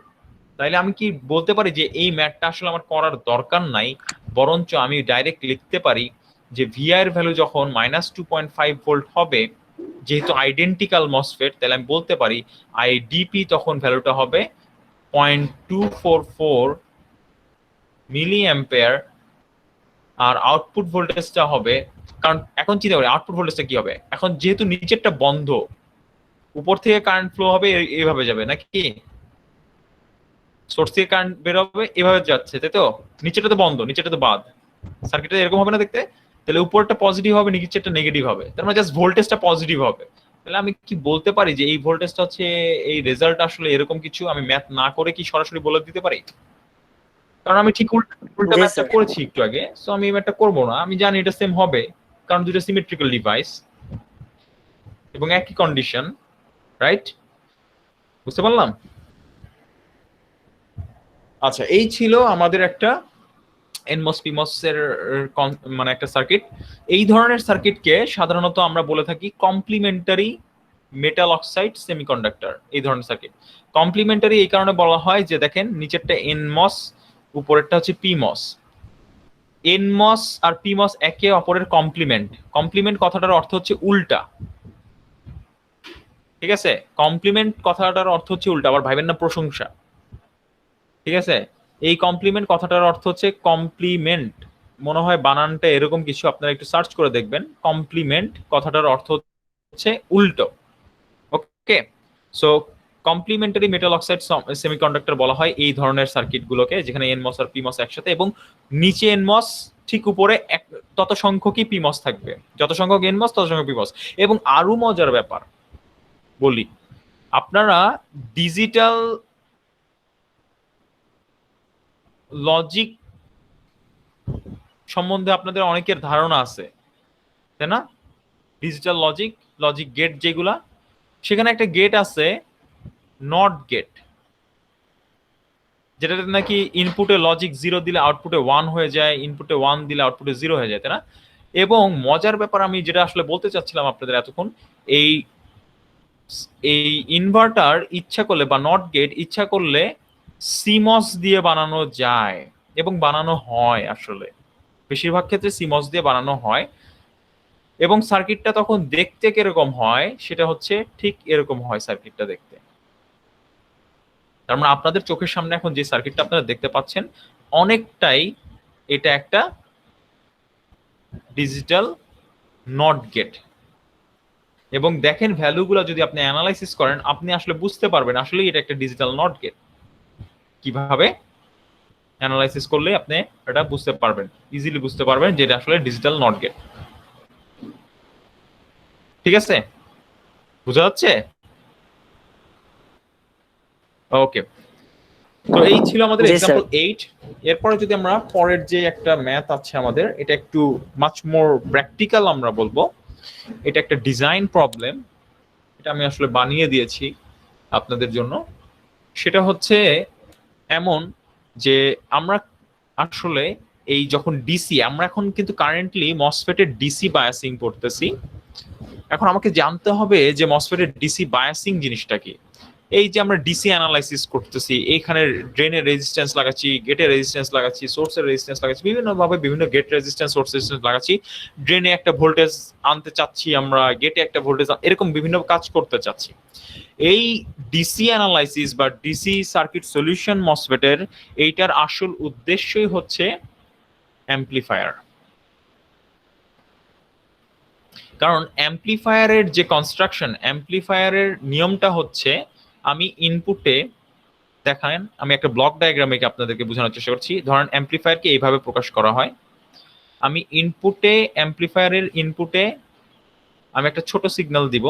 তাইলে আমি কি বলতে পারি যে এই ম্যাথটা আসলে আমার করার দরকার নাই, বরঞ্চ আমি ডাইরেক্ট লিখতে পারি যে ভিআই এর ভ্যালু যখন মাইনাস 2.5 ভোল্ট হবে, যেহেতু আইডেন্টিক্যাল মসফেট, তাহলে আমি বলতে পারি আইডিপি তখন ভ্যালুটা হবে 0.244 মিলি অ্যাম্পিয়ার, আর আউটপুট ভোল্টেজটা হবে, কারণ এখন চিন্তা করি আউটপুট ভোল্টেজটা কি হবে, এখন যেহেতু নিচেরটা বন্ধ, উপর থেকে কারেন্ট ফ্লো হবে এইভাবে যাবে নাকি, সোর্স থেকে কারেন্ট বের হবে এভাবে যাচ্ছে, তাই তো? নিচেটা তো বন্ধ, নিচেটা তো বাদ, সার্কিটটা এরকম হবে না দেখতে? তাহলে উপরটা পজিটিভ হবে, নিচেরটা নেগেটিভ হবে, তার মানে জাস্ট ভোল্টেজটা পজিটিভ হবে। তাহলে আমি কি বলতে পারি যে এই ভোল্টেজটা হচ্ছে, এই রেজাল্ট আসলে এরকম কিছু আমি ম্যাথ না করে কি সরাসরি বলে দিতে পারি? কারণ আমি ঠিক উল্টা জি ম্যাথটা স্যার। করেছি একটু আগে, সো আমি এই ম্যাথটা করবো না, আমি জানি এটা সেম হবে, কারণ দুটো সিমেট্রিক্যাল ডিভাইস এবং একই কন্ডিশন, রাইট? বুঝতে পারলাম? আচ্ছা, এই ছিল আমাদের একটা এনমস পিমস এর মানে একটা সার্কিট। এই ধরনের সার্কিটকে সাধারণত আমরা বলে থাকি কমপ্লিমেন্টারি মেটাল অক্সাইড সেমিকন্ডাক্টর। এই ধরনের সার্কিট কমপ্লিমেন্টারি এই কারণে বলা হয় যে দেখেন নিচেরটা এনমস, উপরেরটা হচ্ছে পিমস। এনমস আর পিমস একে অপরের কমপ্লিমেন্ট। কমপ্লিমেন্ট কথাটার অর্থ হচ্ছে উল্টা, ঠিক আছে? কমপ্লিমেন্ট কথাটার অর্থ হচ্ছে উল্টা, আবার ভাইবেন না প্রশংসা, ঠিক আছে? এই কমপ্লিমেন্ট কথাটার অর্থ হচ্ছে কমপ্লিমেন্ট, মনে হয় বানানটা এরকম কিছু, আপনারা একটু সার্চ করে দেখবেন। কমপ্লিমেন্ট কথাটার অর্থ হচ্ছে উল্টো, okay? So complementary metal oxide semiconductor বলা হয় এই ধরনের সার্কিটগুলোকে, যেখানে এনমস আর পিমস একসাথে, এবং নিচে এনমস, ঠিক উপরে তত সংখ্যকই পিমস থাকবে, যত সংখ্যক এনমস তত সংখ্যক পিমস। এবং আরো মজার ব্যাপার বলি, আপনারা ডিজিটাল লজিক সম্বন্ধে আপনাদের অনেকের ধারণা আছে, তাই না? ডিজিটাল লজিক, লজিক গেট যেগুলা, সেখানে একটা গেট আছে নট গেট, যেটাতে নাকি ইনপুটে লজিক 0 দিলে আউটপুটে 1 হয়ে যায়, ইনপুটে 1 দিলে আউটপুটে 0 হয়ে যায়, তাই না? এবং মজার ব্যাপার আমি যেটা আসলে বলতে চাচ্ছিলাম আপনাদের এতক্ষণ, এই এই ইনভার্টার ইচ্ছা করলে বা নট গেট ইচ্ছা করলে সিমস দিয়ে বানানো যায় এবং বানানো হয়, আসলে বেশিরভাগ ক্ষেত্রে সিমস দিয়ে বানানো হয়। এবং সার্কিটটা তখন দেখতে কিরকম হয়, সেটা হচ্ছে ঠিক এরকম হয় সার্কিটটা দেখতে। তার মানে আপনাদের চোখের সামনে এখন যে সার্কিটটা আপনারা দেখতে পাচ্ছেন, অনেকটাই এটা একটা ডিজিটাল নট গেট। এবং দেখেন ভ্যালুগুলো যদি আপনি অ্যানালাইসিস করেন, আপনি আসলে বুঝতে পারবেন আসলে এটা একটা ডিজিটাল নট গেট। কিভাবে অ্যানালাইসিস করলে আপনি এটা বুঝতে পারবেন, ইজিলি বুঝতে পারবেন যে এটা আসলে ডিজিটাল নট গেট। ঠিক আছে, বুঝা যাচ্ছে? ওকে, তো এই ছিল আমাদের জি এক্সাম্পল স্যার। 8। এরপরে যদি আমরা পরের যে একটা ম্যাথ আছে আমাদের, এটা একটু মাচ মোর প্র্যাকটিক্যাল আমরা বলবো। এটা একটা ডিজাইন প্রবলেম, এটা আমি আসলে বানিয়ে দিয়েছি। আপনাদের জন্য। সেটা হচ্ছে এমন যে আমরা আসলে এই যখন ডিসি, আমরা এখন কিন্তু কারেন্টলি মসফেটের ডিসি বায়াসিং করতেছি। এখন আমাকে জানতে হবে যে মসফেটের ডিসি বায়াসিং জিনিসটা কি। এই যে আমরা ডিসি অ্যানালাইসিস করতেছি, এইখানে ড্রেনের রেজিস্ট্যান্স লাগাচ্ছি, গেটের রেজিস্ট্যান্স লাগাচ্ছি, সোর্সের রেজিস্ট্যান্স লাগাচ্ছি, বিভিন্নভাবে বিভিন্ন গেট রেজিস্ট্যান্স, সোর্স রেজিস্ট্যান্স লাগাচ্ছি, ড্রেনে একটা ভোল্টেজ আনতে চাচ্ছি আমরা, গেটে একটা ভোল্টেজ, এরকম বিভিন্ন কাজ করতে চাচ্ছি। এই ডিসি অ্যানালাইসিস বা ডিসি সার্কিট সলিউশন মসফেটের এইটার আসল উদ্দেশ্যই হচ্ছে অ্যাম্প্লিফায়ার। কারণ অ্যাম্প্লিফায়ারের যে কনস্ট্রাকশন, অ্যাম্প্লিফায়ারের নিয়মটা হচ্ছে, আমি ইনপুটে দেখান, আমি একটা ব্লক ডায়াগ্রামে আপনাদেরকে বোঝানোর চেষ্টা করছি। ধরেন অ্যাম্প্লিফায়ারকে এইভাবে প্রকাশ করা হয়। আমি ইনপুটে, অ্যাম্প্লিফায়ারের ইনপুটে আমি একটা ছোট সিগন্যাল দিব,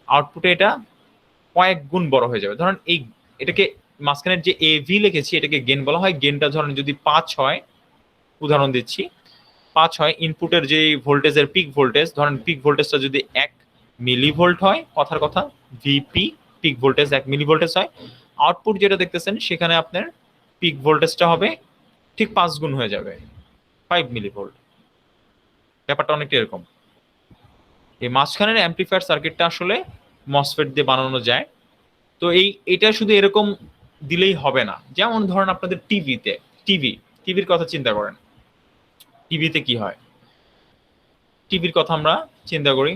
আউটপুটে এটা কয়েক গুণ বড় হয়ে যাবে। ধরেন এটাকে মাঝখানের যে এভি লিখেছি এটাকে গেন বলা হয়। গেনটা ধরেন যদি 5 হয়, উদাহরণ দিচ্ছি, 5 হয়, ইনপুটের যে ভোল্টেজের পিক ভোল্টেজ, ধরেন পিক ভোল্টেজটা যদি 1 মিলিভোল্ট হয়, কথার কথা ভিপি, পিক ভোল্টেজ 1 মিলিভোল্টেজ হয়, আউটপুট যেটা দেখতেছেন সেখানে আপনার পিক ভোল্টেজটা হবে ঠিক 5 গুণ হয়ে যাবে, 5 মিলিভোল্ট। ব্যাপারটা অনেকটা এরকম। এই মাঝখানের অ্যাম্প্লিফায়ার সার্কিটটা আসলে মসফেট দিয়ে বানানো যায়। তো এটা শুধু এরকম দিলেই হবে না। যেমন ধরেন আপনাদের টিভির কথা চিন্তা করেন। টিভিতে কি হয়, টিভির কথা আমরা চিন্তা করি।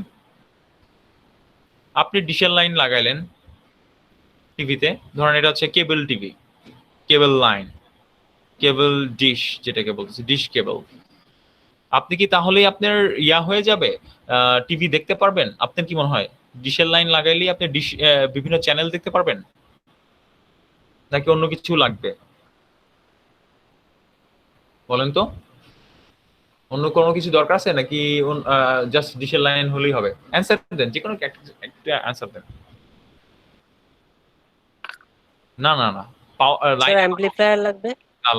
আপনি ডিশের লাইন লাগাইলেন টিভিতে, ধরেন এটা হচ্ছে কেবল টিভি, কেবল লাইন, কেবল ডিশ, যেটাকে বলতেছি ডিশ কেবল। আপনি কি তাহলেই আপনার হয়ে যাবে, টিভি দেখতে পারবেন? আপনার কি মনে হয় ডিশের লাইন লাগাইলেই আপনি ডিশ বিভিন্ন চ্যানেল দেখতে পারবেন, নাকি অন্য কিছু লাগবে? বলেন তো, অন্য কোনো কিছু দরকার আছে নাকি জাস্ট ডিশের লাইন হলেই হবে? অ্যান্সার দেন, যে কোনো একটা অ্যান্সার দেন। না না না, স্যার অ্যাম্পলিফায়ার লাগবে,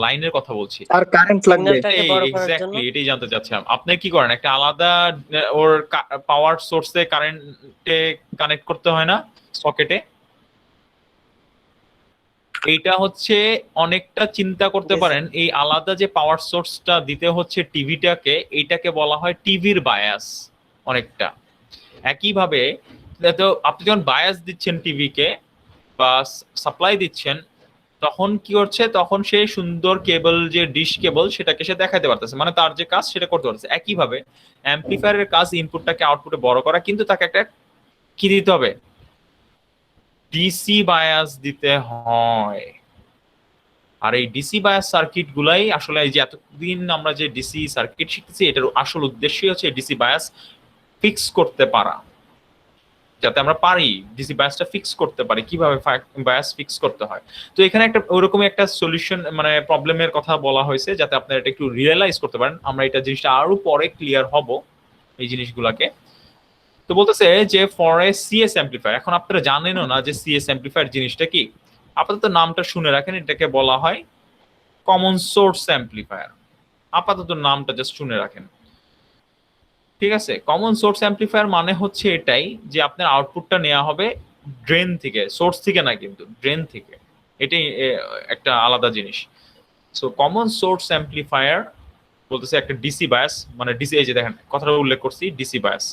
লাইনের কথা বলছি। আর কারেন্ট লাগবে। সিগন্যালটাকে বড় করার জন্য। এক্স্যাক্টলি এটাই জানতে চাচ্ছিলাম। আপনি কি করেন, একটা আলাদা ওর পাওয়ার সোর্সে কারেন্টে কানেক্ট করতে হয় না সকেটে? এইটা হচ্ছে অনেকটা চিন্তা করতে Yes, পারেন, এই আলাদা যে পাওয়ার সোর্সটা দিতে হচ্ছে টিভিটাকে, এইটাকে বলা হয় টিভির বায়াস অনেকটা। একইভাবে তো আপনি যখন বায়াস দিচ্ছেন টিভিকে বা সাপ্লাই দিচ্ছেন, তখন কি হচ্ছে, তখন সে সুন্দর কেবল, যে ডিশ কেবল, সেটাকে সে দেখাতে পারতেছে, মানে তার যে কাজ সেটা করতে পারতেছে। একইভাবে অ্যাম্প্লিফায়ারের কাজ ইনপুটটাকে আউটপুটে বড় করা, কিন্তু তাকে একটা কি দিতে হবে, ডিসি বায়াস দিতে হয়। আর এই ডিসি বায়াস সার্কিট গুলাই আসলে, এই যে এতদিন আমরা যে ডিসি সার্কিট শিখতেছি, এটার আসল উদ্দেশ্যই হচ্ছে ডিসি বায়াস ফিক্স করতে পারা, যাতে আমরা পারি ডিসি বায়াসটা ফিক্স করতে পারি, কিভাবে বায়াস ফিক্স করতে হয়। তো এখানে একটা ওরকমই একটা সলিউশন, মানে প্রবলেমের কথা বলা হয়েছে, যাতে আপনারা এটা একটু রিয়েলাইজ করতে পারেন। আমরা এটা জিনিসটা আরো পরে ক্লিয়ার হব এই জিনিসগুলোকে। তো বলতেছে যে ফর এ সিএস অ্যাম্প্লিফায়ার, এখন আপনারা জানেনও না যে সিএস অ্যাম্প্লিফায়ার জিনিসটা কি, আপাতত নামটা শুনে রাখেন, এটাকে বলা হয় কমন সোর্স অ্যাম্প্লিফায়ার। আপাতত নামটা জাস্ট শুনে রাখেন, ঠিক আছে? কমন সোর্স অ্যাম্প্লিফায়ার মানে হচ্ছে এটাই, যে আপনার আউটপুটটা নেওয়া হবে ড্রেন থেকে, সোর্স থেকে না, কিন্তু ড্রেন থেকে। এটাই একটা আলাদা জিনিস। সো কমন সোর্স অ্যাম্প্লিফায়ার বলতেছে একটা ডিসি বায়াস, মানে ডিসি, এই যে দেখেন কথাটা উল্লেখ করছি, ডিসি বায়াস।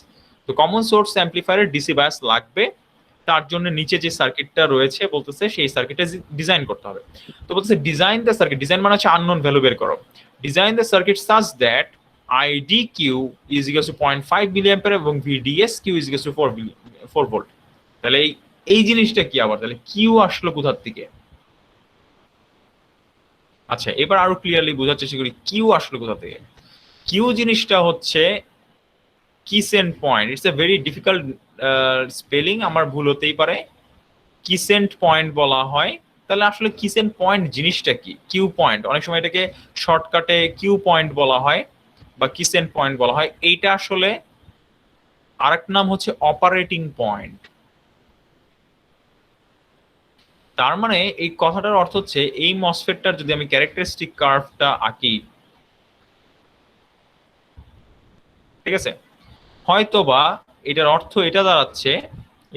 তো কমন সোর্স অ্যাম্প্লিফায়ারের ডিসি বায়াস লাগবে, তার জন্য নিচে যে সার্কিটটা রয়েছে বলতেছে সেই সার্কিটটা ডিজাইন করতে হবে। তো বলতেছে ডিজাইন দ্য সার্কিট, ডিজাইন মানে হচ্ছে আননোন ভ্যালু বের করো। Design the circuit such that IDQ is equal to 0.5 milliampere এবং VDSQ is equal to 4 volt. তাহলে এই জিনিসটা কি আবার, তাহলে কিউ আসলো কোথার থেকে? আচ্ছা, এবার আরো ক্লিয়ারলি বোঝার চেষ্টা করি কিউ আসলো কোথা থেকে। কিউ জিনিসটা হচ্ছে quiescent point. It's a very difficult spelling, আমার ভুল হতেই পারে। কিসেন্ট পয়েন্ট বলা হয়। তাহলে আসলে কিসেন্ট পয়েন্ট জিনিসটা কি? কিউ পয়েন্ট, অনেক সময় এটাকে শর্টকাটে কিউ পয়েন্ট বলা হয় বা কিসেন্ট পয়েন্ট বলা হয়। এইটা আসলে আরেক নাম হচ্ছে অপারেটিং পয়েন্ট। তার মানে এই কথাটার অর্থ হচ্ছে, এই মসফেটটার যদি আমি ক্যারেক্টারিস্টিক কার্ভটা আঁকি, ঠিক আছে, হয়তোবা এটার অর্থ এটা দাঁড়াচ্ছে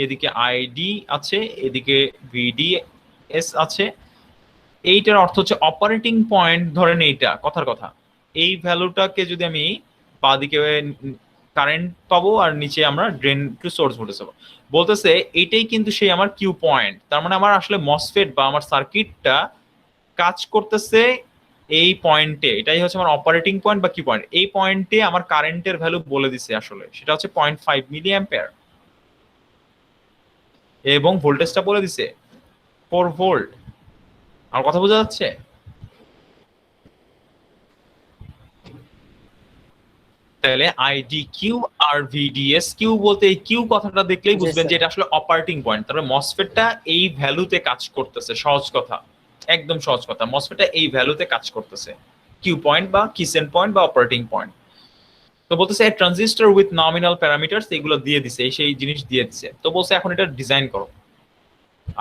এদিকে আইডি আছে, এদিকে ভিডিএস আছে। এইটার অর্থ হচ্ছে অপারেটিং পয়েন্ট, ধরেন এইটা কথার কথা, এই ভ্যালুটাকে যদি আমি বাঁদিকে কারেন্ট পাবো আর নিচে আমরা ড্রেন টু সোর্স ভোল্টেজ পাবো, বলতেছে এইটাই কিন্তু সেই আমার কিউ পয়েন্ট। তার মানে আমার আসলে মসফেট বা আমার সার্কিটটা কাজ করতেছে এই পয়েন্টে, এটাই হচ্ছে আমার অপারেটিং পয়েন্ট বা কিউ পয়েন্ট। এই পয়েন্টে আমার কারেন্টের ভ্যালু বলে দিছে, আসলে সেটা হচ্ছে 0.5 মিলি অ্যাম্পিয়ার, এবং ভোল্টেজটা বলে দিছে 4 ভোল্ট। আর কথা বোঝা যাচ্ছে? তাহলে ID Q R VDS Q বলতে, এই কিউ কথাটা দেখলেই জি, বুঝবেন স্যার। যে এটা আসলে অপারেটিং পয়েন্ট। তারপরে মসফেটটা এই ভ্যালুতে কাজ করতেছে, সহজ কথা, একদম সহজ কথা, মসফেটটা এই ভ্যালুতে কাজ করতেছে, কিউ পয়েন্ট বা কিসেন্ট পয়েন্ট বা অপারেটিং পয়েন্ট। তো বলতেছে ট্রানজিস্টর উইথ নমিনাল প্যারামিটারস, এগুলো দিয়ে দিছে, সেই জিনিস দিয়ে দিছে। তো বলছে এখন এটা ডিজাইন করো।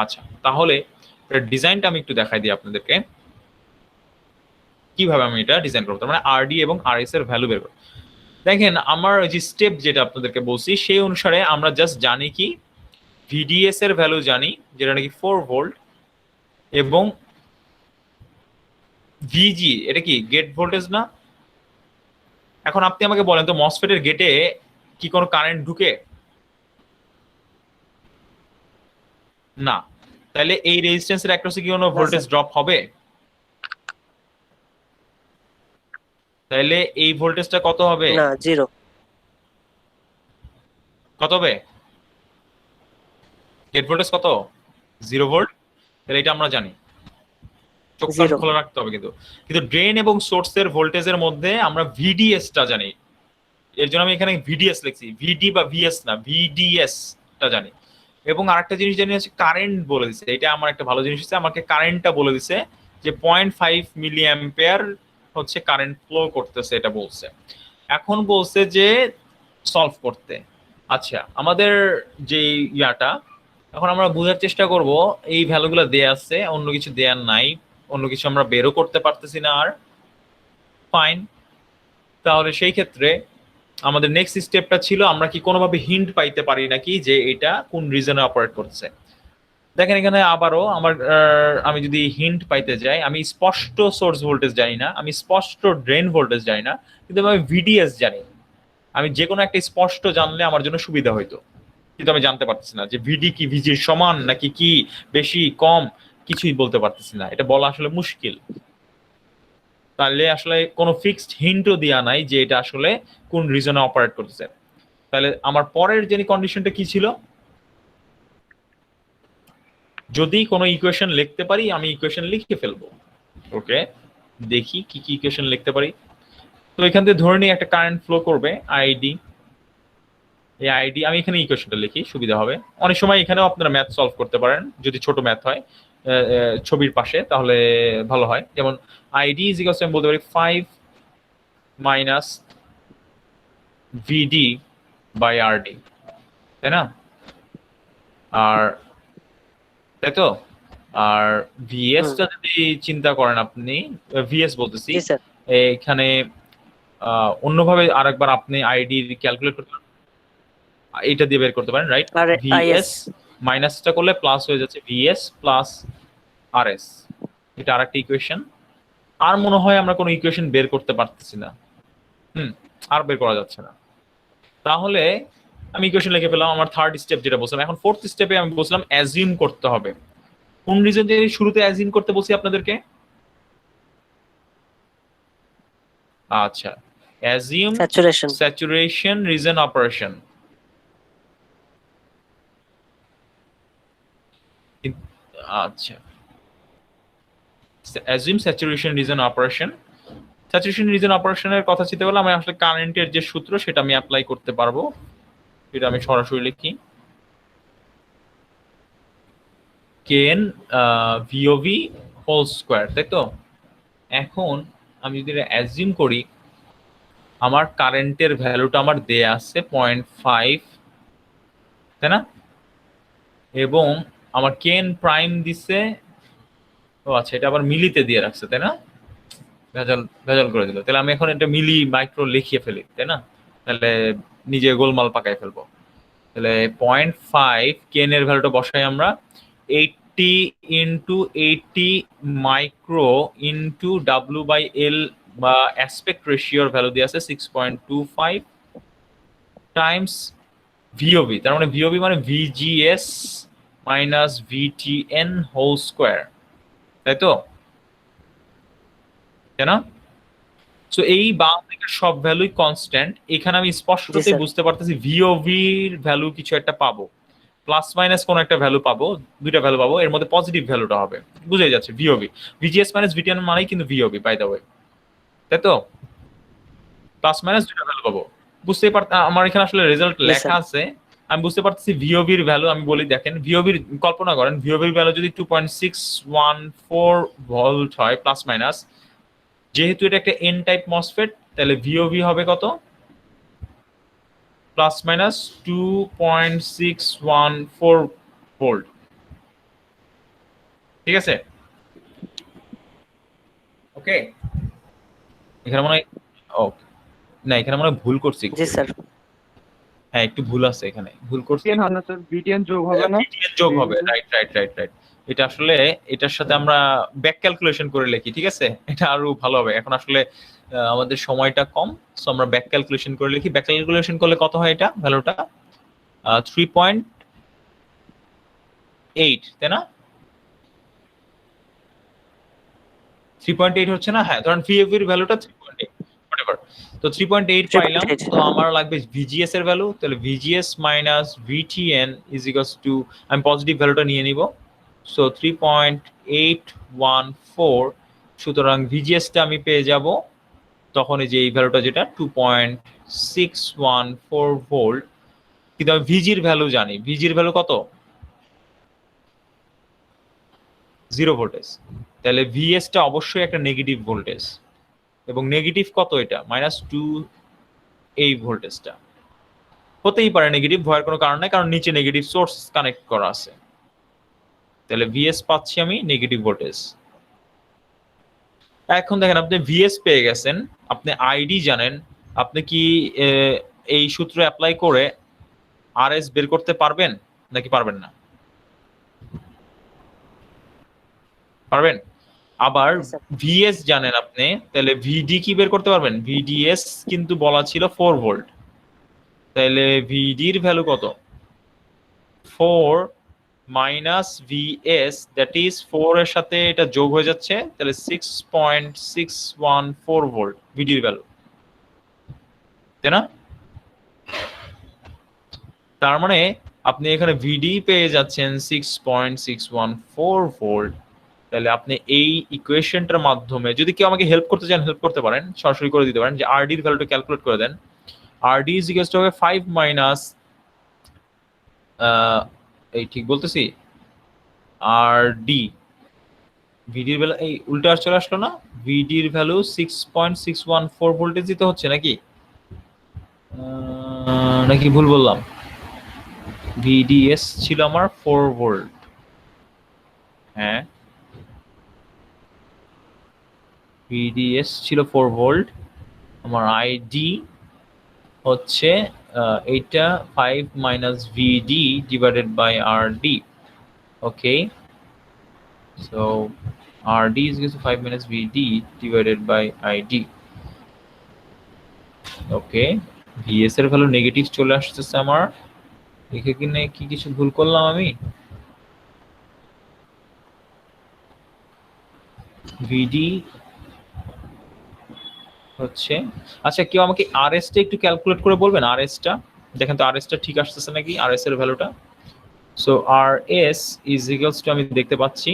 আচ্ছা, তাহলে এটার ডিজাইনটা আমি একটু দেখাই দিই আপনাদেরকে, কিভাবে আমি এটা ডিজাইন করবো। তার মানে আরডি এবং আরএস এর ভ্যালু বের করবো। দেখেন আমার ওই যে স্টেপ যেটা আপনাদেরকে বলছি সেই অনুসারে আমরা জাস্ট জানি কি ভিডিএস এর ভ্যালু জানি, যেটা নাকি 4 ভোল্ট, এবং ভিজি এটা কি গেট ভোল্টেজ না? এখন আপনি আমাকে বলেন তো মসফেটের গেটে কি কোনো কারেন্ট ঢুকে? না। তাহলে এই রেজিস্ট্যান্সের অ্যাক্রসে কি কোনো ভোল্টেজ স্যার। ড্রপ হবে? তাহলে এই ভোল্টেজটা কত হবে? না, 0। কত হবে? গেট ভোল্টেজ কত? 0 ভোল্ট। তাহলে এটা আমরা জানি, চোখ কান 0। খোলা রাখতে হবে। কিন্তু কিন্তু ড্রেন এবং সোর্সের ভোল্টেজের মধ্যে আমরা ভিডিএস টা জানি, এর জন্য আমি এখানে ভিডিএস লিখছি, ভিডি বা ভিএস না, ভিডিএস টা জানি। এবং আরেকটা জিনিস জানি হচ্ছে কারেন্ট বলে দিছে, এটা আমার একটা ভালো জিনিস হচ্ছে, আমাকে কারেন্টটা বলে দিছে যে 0.5 মিলি অ্যাম্পিয়ার হচ্ছে কারেন্ট ফ্লো করতেছে, এটা বলছে। এখন বলছে যে সলভ করতে। আচ্ছা, আমাদের যে ইয়াটা, এখন আমরা বোঝার চেষ্টা করব এই ভ্যালুগুলো দেয়া আছে, অন্য কিছু দেয়ার নাই, অন্য কিছু আমরা বেরও করতে পারতেছি না আর, ফাইন। তাহলে সেই ক্ষেত্রে আমাদের নেক্সট স্টেপটা ছিল আমরা কি কোনোভাবে হিন্ট পাইতে পারি নাকি যে এটা কোন রিজনে অপারেট করছে। দেখেন এখানে আবারও আমার আমি যদি হিন্ট পাইতে যাই, আমি স্পষ্ট সোর্স ভোল্টেজ জানি না, আমি স্পষ্ট ড্রেন ভোল্টেজ জানি না, কিন্তু আমি ভিডিএস জানি। আমি যে কোনো একটা স্পষ্ট জানলে আমার জন্য সুবিধা হইতো, কিন্তু আমি জানতে পারতেছি না যে ভিডি কি ভিজির সমান নাকি কি বেশি কম, কিছুই বলতে পারতেছি না, এটা বলা আসলে মুশকিল। তাহলে আসলে কোনো ফিক্সড হিন্টও দেয়া নাই যে এটা আসলে কোন রিজনে অপারেট করতেছে। তাহলে আমার পরের যে কন্ডিশনটা কি ছিল, যদি কোনো ইকুয়েশন লিখতে পারি আমি ইকুয়েশন লিখে ফেলবো। ওকে, দেখি কি কি ইকুয়েশন লিখতে পারি। তো এখান থেকে ধরে নিই একটা কারেন্ট ফ্লো করবে আইডি, এই আইডি আমি এখানে ইকুয়েশনটা লিখি, সুবিধা হবে। অনেক সময় এখানেও আপনারা ম্যাথ সলভ করতে পারেন, যদি ছোট ম্যাথ হয় ছবির পাশে, তাহলে ভালো হয়। যেমন আইডি ইজ ইকুয়ালস আমি বলতে পারি 5 মাইনাস ভিডি বাই আরডি, তাই না? আর তাই তো, আর ভিএস টা যদি চিন্তা করেন আপনি, ভিএস বলতেছি জি স্যার। এখানে অন্যভাবে আরেকবার আপনি আইডি ক্যালকুলেট করতে পারেন, এটা দিয়ে বের করতে পারেন, রাইট? R VS IS। মাইনাসটা করলে প্লাস হয়ে যাচ্ছে ভিএস প্লাস আরএস, এটা আরেকটা ইকুয়েশন। আর মনে হয় আমরা কোনো ইকুয়েশন বের করতে পারতেছি না, আর বের করা যাচ্ছে না। তাহলে আমি ইকুয়েশন লিখে পেলাম, আমার থার্ড স্টেপ যেটা বলছিলাম। এখন ফোর্থ স্টেপে আমি বলছিলাম অ্যাজিউম করতে হবে। কোন রিজন দিয়ে শুরুতে অ্যাজিউম করতে বলছি আপনাদেরকে? আচ্ছা, assume saturation. Saturation region operation. আচ্ছা, assume saturation region operation. Saturation region অপারেশনের কথা চিন্তা করলে আমি আসলে কারেন্টের যে সূত্র সেটা আমি অ্যাপ্লাই করতে পারবো, এটা আমি সরাসরি লিখি কেএন ভিওভি হোল স্কোয়ার, তাই তো? এখন আমি যদি অ্যাজিউম করি আমার কারেন্টের ভ্যালুটা আমার দেয়া আছে 0.5, তাই না? এবং আমার কেএন প্রাইম দিছে, ও আচ্ছা এটা আবার মিলিতে দিয়ে রাখছে, তাই না? ভেজাল ভেজাল করে দিল। তাহলে আমি এখন এটা মিলি মাইক্রো লিখিয়ে ফেলি, তাই না? তাহলে নিজে গোলমাল পাকাই ফেলবো। তাহলে 0.5 কেন এর ভ্যালুটা বসাই আমরা 80 into 80 micro into W by L বা অ্যাসপেক্ট রেশিওর ভ্যালু দিয়ে আছে 6.25 টাইমস ভিওবি, তার মানে ভিওবি মানে ভিজিএস মাইনাস ভিটিএন হোল স্কোয়ার, তাই তো, তাই না? সো এই বাম দিকের সব ভ্যালুই কনস্ট্যান্ট। এখানে আমি জি স্পষ্টতই স্যার। বুঝতে পারতেছি ভিওভির ভ্যালু কিছু একটা পাবো, প্লাস মাইনাস কোন একটা ভ্যালু পাবো, দুইটা ভ্যালু পাবো, এর মধ্যে পজিটিভ ভ্যালুটা হবে, বুঝে যাচ্ছে ভিওভি। ভিজিএস মাইনাস ভিটিএন মানেই কিন্তু ভিওভি বাই দ্য ওয়ে, তাই তো, প্লাস মাইনাস দুইটা ভ্যালু পাবো। বুঝতেই পারতাম আমার এখানে আসলে রেজাল্ট Yes, লেখা sir. আছে, আমি বুঝতে পারতেছি ভিওভির ভ্যালু। আমি বলি দেখেন ভিওভির কল্পনা করেন, ভিওভির ভ্যালু যদি 2.614 ভোল্ট হয় প্লাস মাইনাস, যেহেতু এটা একটা এন টাইপ মসফেট, তাহলে ভিওভি হবে কত? প্লাস মাইনাস 2.614 ভোল্ট, ঠিক আছে? ওকে, এখানে মনে হয় ও না, এখানে মনে হয় ভুল করছি জি একটু। স্যার। হ্যাঁ একটু ভুল আছে, এখানে ভুল করছি। বিটিএন হবে না স্যার, বিটিএন যোগ হবে না? VTN যোগ হবে, রাইট রাইট রাইট রাইট। এটা আসলে এটার সাথে আমরা ব্যাক ক্যালকুলেশন করে লিখি, ঠিক আছে, এটা আরো ভালো হবে। এখন আসলে আমাদের সময়টা কম, সো আমরা ব্যাক ক্যালকুলেশন করে লিখি। ব্যাক ক্যালকুলেশন করলে কত হয় এটা ভ্যালুটা? 3.8, তাই না? 3.8 হচ্ছে না? হ্যাঁ, ধরেন ভিএফ এর ভ্যালুটা 3.8 whatever, তো 3.8 পাইলাম। 3.8 তো আমার লাগবে ভিজিএস এর ভ্যালু, তাহলে VGS minus VTN is equals to, আমি পজিটিভ ভ্যালুটা নিয়ে নিব, সো 3.814। সুতরাং ভিজিএসটা আমি পেয়ে যাব তখন এই যে এই ভ্যালুটা যেটা 2.614 ভোল্ট। কিন্তু আমি ভিজির ভ্যালু জানি, ভিজির ভ্যালু কত? 0 ভোল্টেজ, তাহলে ভিএসটা অবশ্যই একটা নেগেটিভ ভোল্টেজ, এবং নেগেটিভ কত এটা? -2। এই ভোল্টেজটা হতেই পারে নেগেটিভ, ভয়ের কোনো কারণ নাই, কারণ নিচে নেগেটিভ সোর্স কানেক্ট করা আছে। তাহলে ভিএস পাচ্ছি আমি নেগেটিভ ভোল্টেজ। এখন দেখেন আপনি ভিএস পেয়ে গেছেন, আপনি আইডি জানেন, আপনি কি এই সূত্র অ্যাপ্লাই করে আরএস বের করতে পারবেন নাকি পারবেন না? পারবেন। আবার Yes, sir. ভিএস জানেন আপনি, তাহলে ভিডি কি বের করতে পারবেন? ভিডিএস কিন্তু বলা ছিল 4 ভোল্ট, তাহলে ভিডির ভ্যালু কত? 4 মাইনাস ভিএস, দ্যাট ইজ 4 এর সাথে এটা যোগ হয়ে যাচ্ছে, তাহলে 6.614 ভোল্ট ভিডির ভ্যালু, তাই না? তার মানে আপনি এখানে ভিডি পেয়ে যাচ্ছেন 6.614 ভোল্ট। তাহলে আপনি এই ইকুয়েশনটার মাধ্যমে, যদি কেউ আমাকে হেল্প করতে চান হেল্প করতে পারেন, সরাসরি করে দিতে পারেন যে আরডি এর ভ্যালুটা ক্যালকুলেট করে দেন। আরডি ইজ ইকুয়ালস টু হবে 5 মাইনাস, এই ঠিক বলতেছি, আরডি ভিডির ভ্যালু এই উল্টা চলে আসলো না, ভিডির ভ্যালু 6.614 ভোল্টেজ দিতে হচ্ছে নাকি, নাকি ভুল বললাম? ভিডিএস ছিল আমার 4 ভোল্ট, হ্যাঁ ভিডিএস ছিল 4 ভোল্ট, আমার আইডি হচ্ছে এইটা 5 minus VD divided by RD. Okay, so RD is equal to 5 minus VD divided by ID. Okay, VS এর ভ্যালু নেগেটিভ চলে আসতেছে আমার, এখানে কি কিছু ভুল করলাম আমি? ভিডি হচ্ছে, আচ্ছা কেউ আমাকে আরএস টা একটু ক্যালকুলেট করে বলবেন, আরএস টা দেখেন তো, আরএস টা ঠিক আসতেছে নাকি, আরএস এর ভ্যালুটা। So RS is equals to, আমি দেখতে পাচ্ছি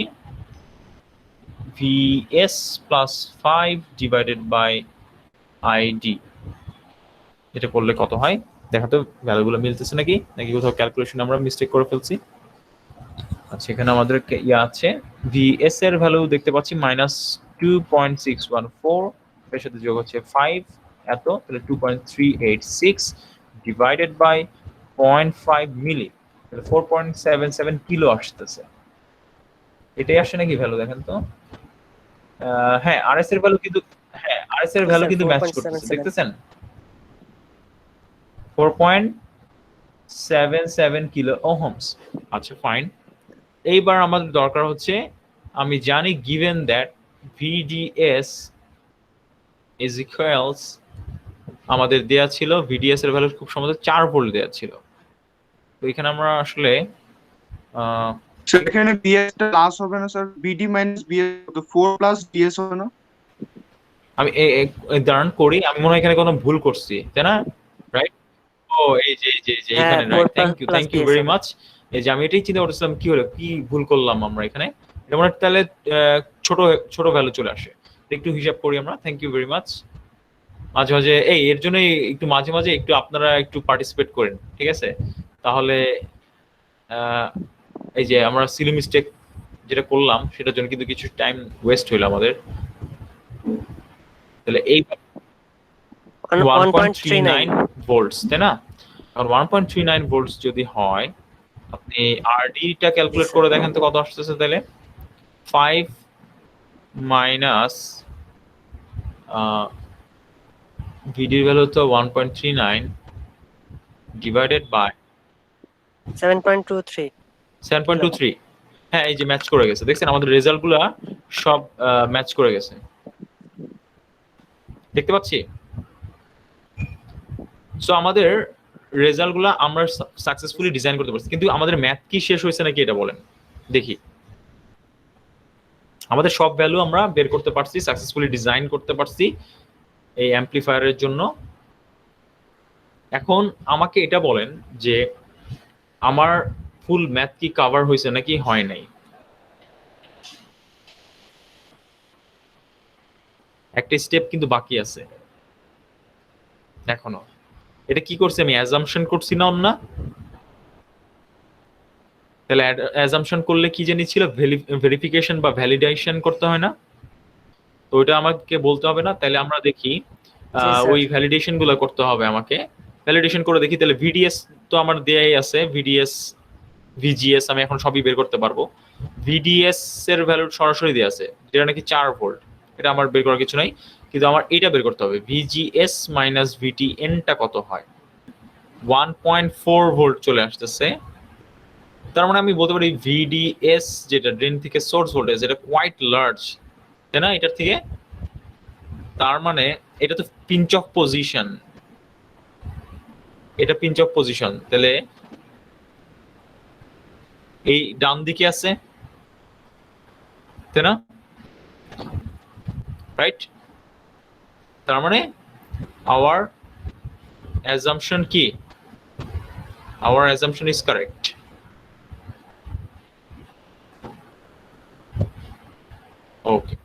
VS plus 5 divided by ID. এটা করলে কত হয় দেখা তো, ভ্যালুগুলো মিলতেছে নাকি, নাকি কোথাও ক্যালকুলেশন আমরা মিস্টেক করে ফেলছি। আচ্ছা এখানে আমাদের ইয়া আছে, ভিএস এর ভ্যালু দেখতে পাচ্ছি -2.614, এর সাথে যোগ হচ্ছে 5 এত, তাহলে 2.386 ডিভাইডেড বাই 0.5 মিলি, তাহলে 4.77 কিলো আসতেছে। এটাই আসে নাকি ভ্যালু দেখেন তো? হ্যাঁ আরএস এর ভ্যালু কিন্তু, হ্যাঁ আরএস এর Yes, ভ্যালু sir, কিন্তু ম্যাচ করতেছে, 4.77 দেখতেছেন 4.77 77 কিলো ওহমস। আচ্ছা ফাইন। এইবার আমাদের দরকার হচ্ছে, আমি জানি given that VDS is equals, আমাদের দেয়া ছিল ভিডিএস এর ভ্যালু খুব সম্ভবত 4 ভোল্ট দেয়া ছিল। তো এখানে আমরা আসলে স্যার এখানে বিএস টা প্লাস হবে না স্যার, বিডি মাইনাস বিএস তো 4 প্লাস বিএস হবে না? আমি দাঁড়ান করি, আমি মনে হয় এখানে কোনো ভুল করছি, তাই না? রাইট? ও এই যে হ্যাঁ, এখানে 4 right, thank you plus BS very হবে। মাচ। এই যে আমি এটাই চিন্তা করতেছিলাম কি হলো, কি ভুল করলাম আমরা এখানে। এটা মনে হয় তাহলে ছোট ছোট ভ্যালু চলে আসে। একটু হিসাব করি আমরা, থ্যাংক ইউ ভেরি মাচ। মাঝে মাঝে এর জন্যই একটু মাঝে মাঝে একটু আপনারা একটু পার্টিসিপেট করেন, ঠিক আছে? তাহলে এই যে আমরা সিলি মিস্টেক যেটা করলাম সেটার জন্য কিন্তু কিছু টাইম ওয়েস্ট হইলো আমাদের। তাহলে এই 1.39 ভোল্টস, তাই না? আর 1.39 ভোল্টস যদি হয়, আপনি আরডিটা ক্যালকুলেট করে দেখেন তো কত আসতেছে তাহলে। 5 মাইনাস ভিডির ভ্যালু তো 1.39 ডিভাইডেড বাই 7.23। 7.23। হ্যাঁ, এই যে ম্যাচ করে গেছে, দেখছেন আমাদের রেজাল্টগুলো সব ম্যাচ করে গেছে, দেখতে পাচ্ছি। সো আমাদের রেজাল্টগুলো আমরা সাকসেসফুলি ডিজাইন করতে পারছি, কিন্তু আমাদের ম্যাথ কি শেষ হয়েছে নাকি এটা বলেন দেখি। আমাদের সব ভ্যালু আমরা বের করতে পারছি, সাকসেসফুলি ডিজাইন করতে পারছি এই অ্যাম্পলিফায়ারের জন্য। এখন আমাকে এটা বলেন যে আমার ফুল ম্যাথ কি কভার হয়েছে নাকি হয় নাই। একটা স্টেপ কিন্তু বাকি আছে এখনো। এটা কি করছি আমি, অ্যাজাম্পশন করছি না? তাহলে অ্যাজাম্পশন করলে কি জানি ছিল, ভেরিফিকেশন বা ভ্যালিডেশন করতে হয় না? তো ওইটা আমাকে বলতে হবে না? তাহলে আমরা দেখি জি, স্যার। ওই ভ্যালিডেশন গুলো করতে হবে আমাকে। ভ্যালিডেশন করে দেখি, তাহলে ভিডিএস তো আমার দেয়াই আছে, ভিডিএস ভিজিএস আমি এখন সবই বের করতে পারবো। ভিডিএস এর ভ্যালু সরাসরি দেয়া আছে, যেটা নাকি 4 ভোল্ট। এটা আমার বের করার কিছু নাই, কিন্তু আমার এটা বের করতে হবে, ভিজিএস মাইনাস ভিটিএন টা কত হয়। 1.4 ভোল্ট চলে আসতেছে। তার মানে আমি বলতে পারি ভিডিএস যেটা ড্রেন থেকে সোর্স ভোল্টেজ, এটা কোয়াইট লার্জ, তাই না? এটার থেকে তার মানে এটা তো পিঞ্চ অফ পজিশন, এটা পিঞ্চ অফ পজিশন। তাহলে এই ডান দিকে আছে, তাই না? রাইট? তার মানে আওয়ার অ্যাজাম্পশন কি, our assumption is correct. Okay,